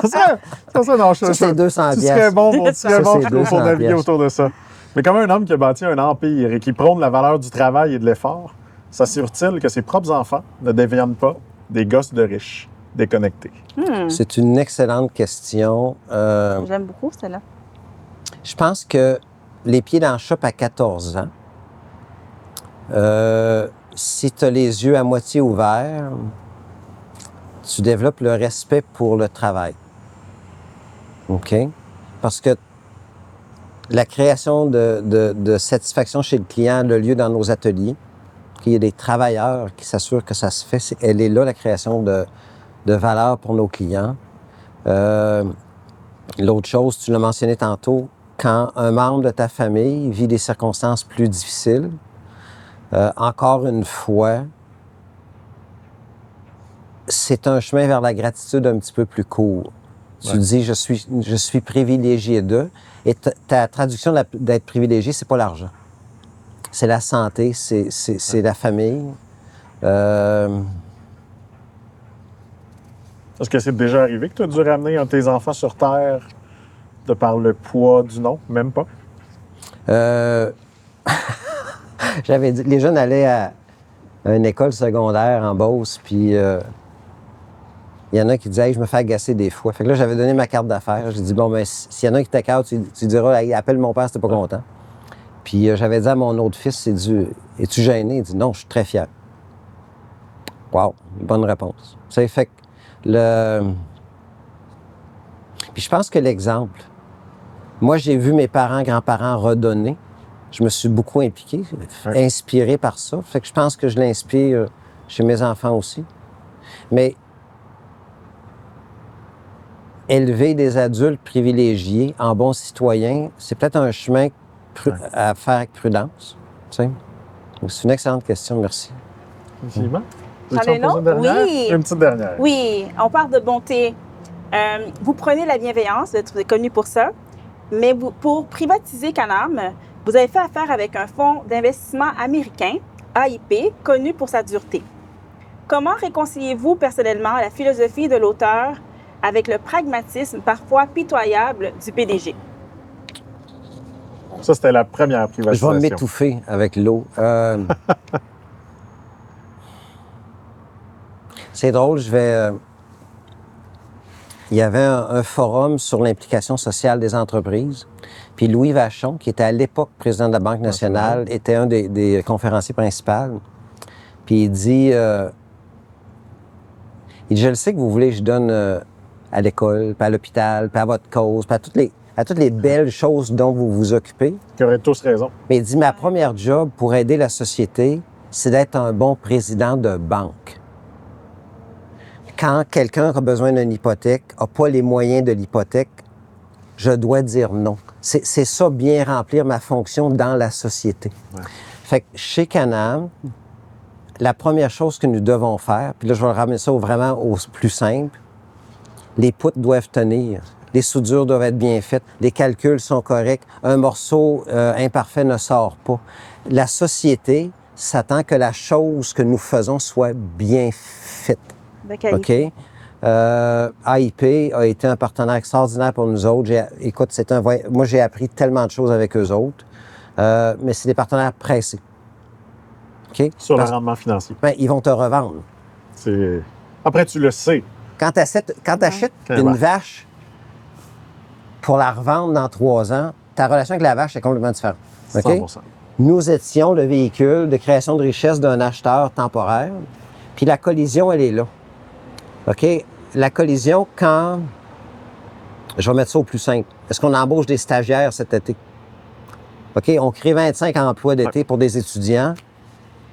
Non, Ça, c'est 200 Tu serais piastres. bon pour, Ça, c'est 200 pour naviguer piastres. autour de ça. Mais comment un homme qui a bâti un empire et qui prône la valeur du travail et de l'effort s'assure-t-il que ses propres enfants ne deviennent pas des gosses de riches déconnectés? C'est une excellente question. J'aime beaucoup celle-là. Je pense que les pieds dans le shop à 14 ans, si tu as les yeux à moitié ouverts, tu développes le respect pour le travail. OK? Parce que la création de satisfaction chez le client a lieu dans nos ateliers. Il y a des travailleurs qui s'assurent que ça se fait. Elle est là, la création de valeur pour nos clients. L'autre chose, tu l'as mentionné tantôt, quand un membre de ta famille vit des circonstances plus difficiles, encore une fois, c'est un chemin vers la gratitude un petit peu plus court. Tu dis, je suis privilégié d'eux. Et ta traduction d'être privilégié, c'est pas l'argent. C'est la santé, c'est la famille. Est-ce que c'est déjà arrivé que tu as dû ramener un de tes enfants sur Terre de par le poids du nom? Même pas? J'avais dit, les jeunes allaient à une école secondaire en Beauce, puis il y en a qui disaient, hey, je me fais agacer des fois. Fait que là, j'avais donné ma carte d'affaires. J'ai dit, bon, ben, s'il y en a qui t'accordent, tu diras, hey, appelle mon père si t'es pas content. Puis j'avais dit à mon autre fils, es-tu gêné? Il dit, non, je suis très fier. Wow, bonne réponse. Ça fait que Puis je pense que l'exemple, moi, j'ai vu mes parents, grands-parents redonner. Je me suis beaucoup impliqué, inspiré par ça. Fait que je pense que je l'inspire chez mes enfants aussi. Mais élever des adultes privilégiés en bons citoyens, c'est peut-être un chemin à faire avec prudence. Tu sais? Donc, c'est une excellente question, merci. Effectivement. J'en ai une autre? Oui. Une petite dernière. Oui, on parle de bonté. Vous prenez la bienveillance, vous êtes connu pour ça, mais pour privatiser Can-Am, vous avez fait affaire avec un fonds d'investissement américain, AIP, connu pour sa dureté. Comment réconciliez-vous personnellement la philosophie de l'auteur avec le pragmatisme parfois pitoyable du PDG? Ça, c'était la première Je privatisation. vais m'étouffer avec l'eau. C'est drôle, il y avait un forum sur l'implication sociale des entreprises. Puis Louis Vachon, qui était à l'époque président de la Banque nationale, était un des conférenciers principaux. Puis il dit, je le sais que vous voulez que je donne à l'école, puis à l'hôpital, puis à votre cause, puis à toutes les belles choses dont vous vous occupez. Qui auraient tous raison. Mais il dit, ma première job pour aider la société, c'est d'être un bon président de banque. Quand quelqu'un a besoin d'une hypothèque, n'a pas les moyens de l'hypothèque, je dois dire non. C'est ça, bien remplir ma fonction dans la société. Ouais. Fait que chez Can-Am, la première chose que nous devons faire, puis là, je vais ramener ça vraiment au plus simple, les poutres doivent tenir, les soudures doivent être bien faites, les calculs sont corrects, un morceau imparfait ne sort pas. La société s'attend que la chose que nous faisons soit bien faite. OK? AIP a été un partenaire extraordinaire pour nous autres. Écoute, moi, j'ai appris tellement de choses avec eux autres, mais c'est des partenaires pressés. Okay? Sur le rendement financier. Ben, ils vont te revendre. Après, tu le sais. Quand tu achètes une vache pour la revendre dans 3 ans, ta relation avec la vache est complètement différente. Okay? 100%. Nous étions le véhicule de création de richesse d'un acheteur temporaire, puis la collision, elle est là. OK? La collision, quand... Je vais mettre ça au plus simple. Est-ce qu'on embauche des stagiaires cet été? OK? On crée 25 emplois d'été pour des étudiants.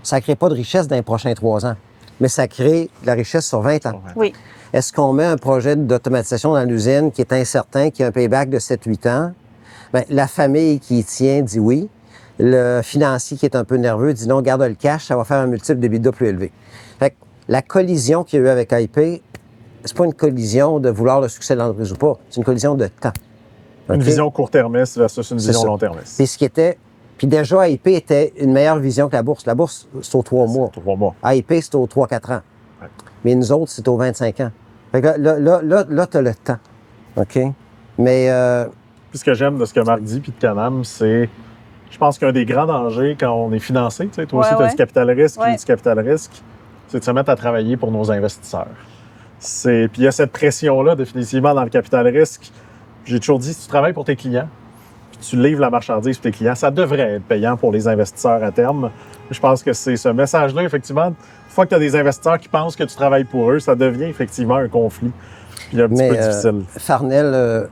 Ça ne crée pas de richesse dans les prochains 3 ans, mais ça crée de la richesse sur 20 ans. Oui. Est-ce qu'on met un projet d'automatisation dans l'usine qui est incertain, qui a un payback de 7-8 ans? Bien, la famille qui y tient dit oui. Le financier qui est un peu nerveux dit non, garde le cash, ça va faire un multiple d'EBITDA plus élevé. Fait que la collision qu'il y a eu avec AIP, c'est pas une collision de vouloir le succès de l'entreprise ou pas, c'est une collision de temps. Okay? Une vision court-termiste versus une vision long-termiste. Puis déjà, AIP était une meilleure vision que la bourse. La bourse, c'est aux 3 mois. C'est aux 3 mois. AIP, c'est aux 3-4 ans. Ouais. Mais nous autres, c'est aux 25 ans. Fait que là tu as le temps. OK? Mais... Puis ce que j'aime de ce que Marc dit, puis de Can-Am, c'est... Je pense qu'un des grands dangers quand on est financé, tu sais, toi aussi, tu as du capital risque, du capital risque, c'est de se mettre à travailler pour nos investisseurs. Puis il y a cette pression-là, définitivement, dans le capital risque. J'ai toujours dit, si tu travailles pour tes clients, puis tu livres la marchandise pour tes clients, ça devrait être payant pour les investisseurs à terme. Je pense que c'est ce message-là, effectivement. Une fois que tu as des investisseurs qui pensent que tu travailles pour eux, ça devient effectivement un conflit. Puis un petit peu difficile. Farnell,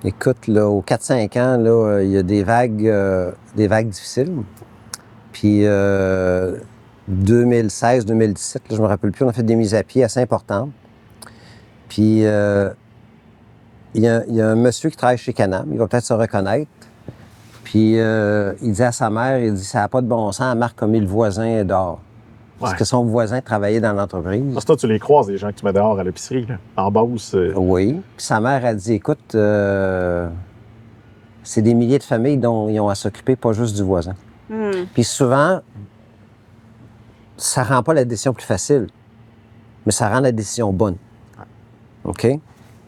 écoute, là, aux 4-5 ans, là, il y a des vagues difficiles. Puis 2016-2017, je me rappelle plus, on a fait des mises à pied assez importantes. Puis il y a un monsieur qui travaille chez Can-Am, il va peut-être se reconnaître. Puis il dit à sa mère, il dit, ça n'a pas de bon sens, elle marque comme le voisin dehors. Parce que son voisin travaillait dans l'entreprise. Parce que toi, tu les croises, les gens que tu mets dehors à l'épicerie, là, en Beauce. Oui. Puis sa mère a dit, écoute, c'est des milliers de familles dont ils ont à s'occuper, pas juste du voisin. Puis souvent, ça rend pas la décision plus facile, mais ça rend la décision bonne. OK?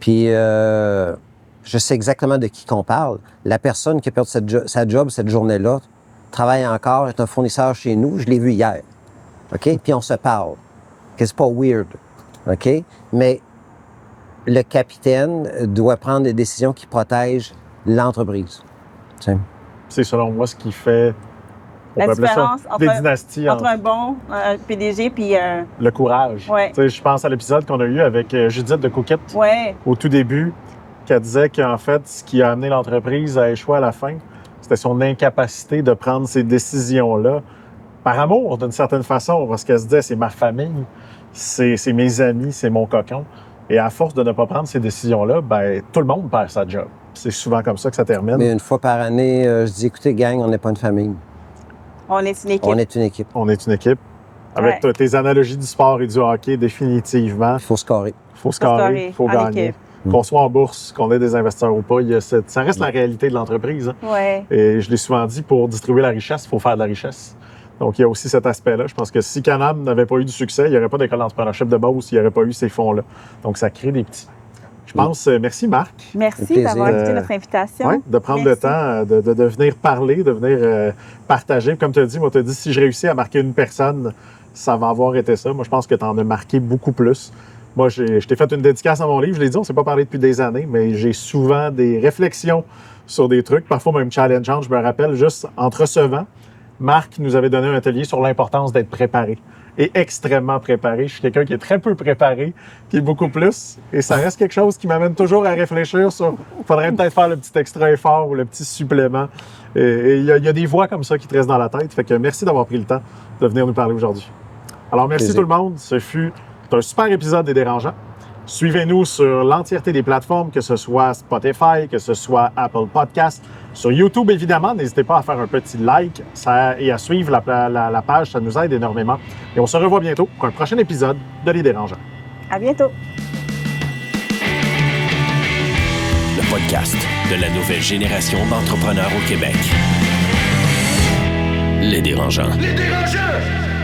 Puis je sais exactement de qui qu'on parle. La personne qui a perdu sa job cette journée-là travaille encore, est un fournisseur chez nous. Je l'ai vu hier. OK? Puis on se parle. C'est pas weird. OK? Mais le capitaine doit prendre des décisions qui protègent l'entreprise. T'sais. C'est selon moi ce qui fait la différence des dynasties entre un bon PDG puis le courage. Ouais. Je pense à l'épisode qu'on a eu avec Judith de Cookit au tout début, qui disait qu'en fait, ce qui a amené l'entreprise à échouer à la fin, c'était son incapacité de prendre ces décisions-là par amour, d'une certaine façon, parce qu'elle se disait, c'est ma famille, c'est mes amis, c'est mon cocon. Et à force de ne pas prendre ces décisions-là, ben tout le monde perd sa job. C'est souvent comme ça que ça termine. Mais une fois par année, je dis, écoutez, gang, on n'est pas une famille. On est une équipe. On est une équipe. On est une équipe. Avec tes analogies du sport et du hockey, définitivement. Il faut scorer. Il faut scorer, il faut gagner. Qu'on soit en bourse, qu'on ait des investisseurs ou pas, ça reste la réalité de l'entreprise. Hein. Ouais. Et je l'ai souvent dit, pour distribuer la richesse, il faut faire de la richesse. Donc, il y a aussi cet aspect-là. Je pense que si Can-Am n'avait pas eu du succès, il n'y aurait pas d'école d'entrepreneurship de Beauce, il n'y aurait pas eu ces fonds-là. Donc, ça crée des petits. Je pense, merci Marc. Merci d'avoir accepté notre invitation. Oui, de prendre le temps de venir parler, de venir partager. Comme tu as dit, moi, tu as dit, si je réussis à marquer une personne, ça va avoir été ça. Moi, je pense que tu en as marqué beaucoup plus. Moi, je t'ai fait une dédicace à mon livre. Je l'ai dit, on ne s'est pas parlé depuis des années, mais j'ai souvent des réflexions sur des trucs, parfois même challengeantes. Je me rappelle, juste en te recevant, Marc nous avait donné un atelier sur l'importance d'être préparé. et extrêmement préparé. Je suis quelqu'un qui est très peu préparé, qui est beaucoup plus. Et ça reste quelque chose qui m'amène toujours à réfléchir sur il faudrait peut-être faire le petit extra effort ou le petit supplément. Et il y a des voix comme ça qui te restent dans la tête. Fait que merci d'avoir pris le temps de venir nous parler aujourd'hui. Alors, merci tout le monde. Ce fut un super épisode des Dérangeants. Suivez-nous sur l'entièreté des plateformes, que ce soit Spotify, que ce soit Apple Podcasts. Sur YouTube, évidemment, n'hésitez pas à faire un petit like et à suivre la page, ça nous aide énormément. Et on se revoit bientôt pour un prochain épisode de Les Dérangeants. À bientôt. Le podcast de la nouvelle génération d'entrepreneurs au Québec. Les Dérangeants. Les Dérangeants!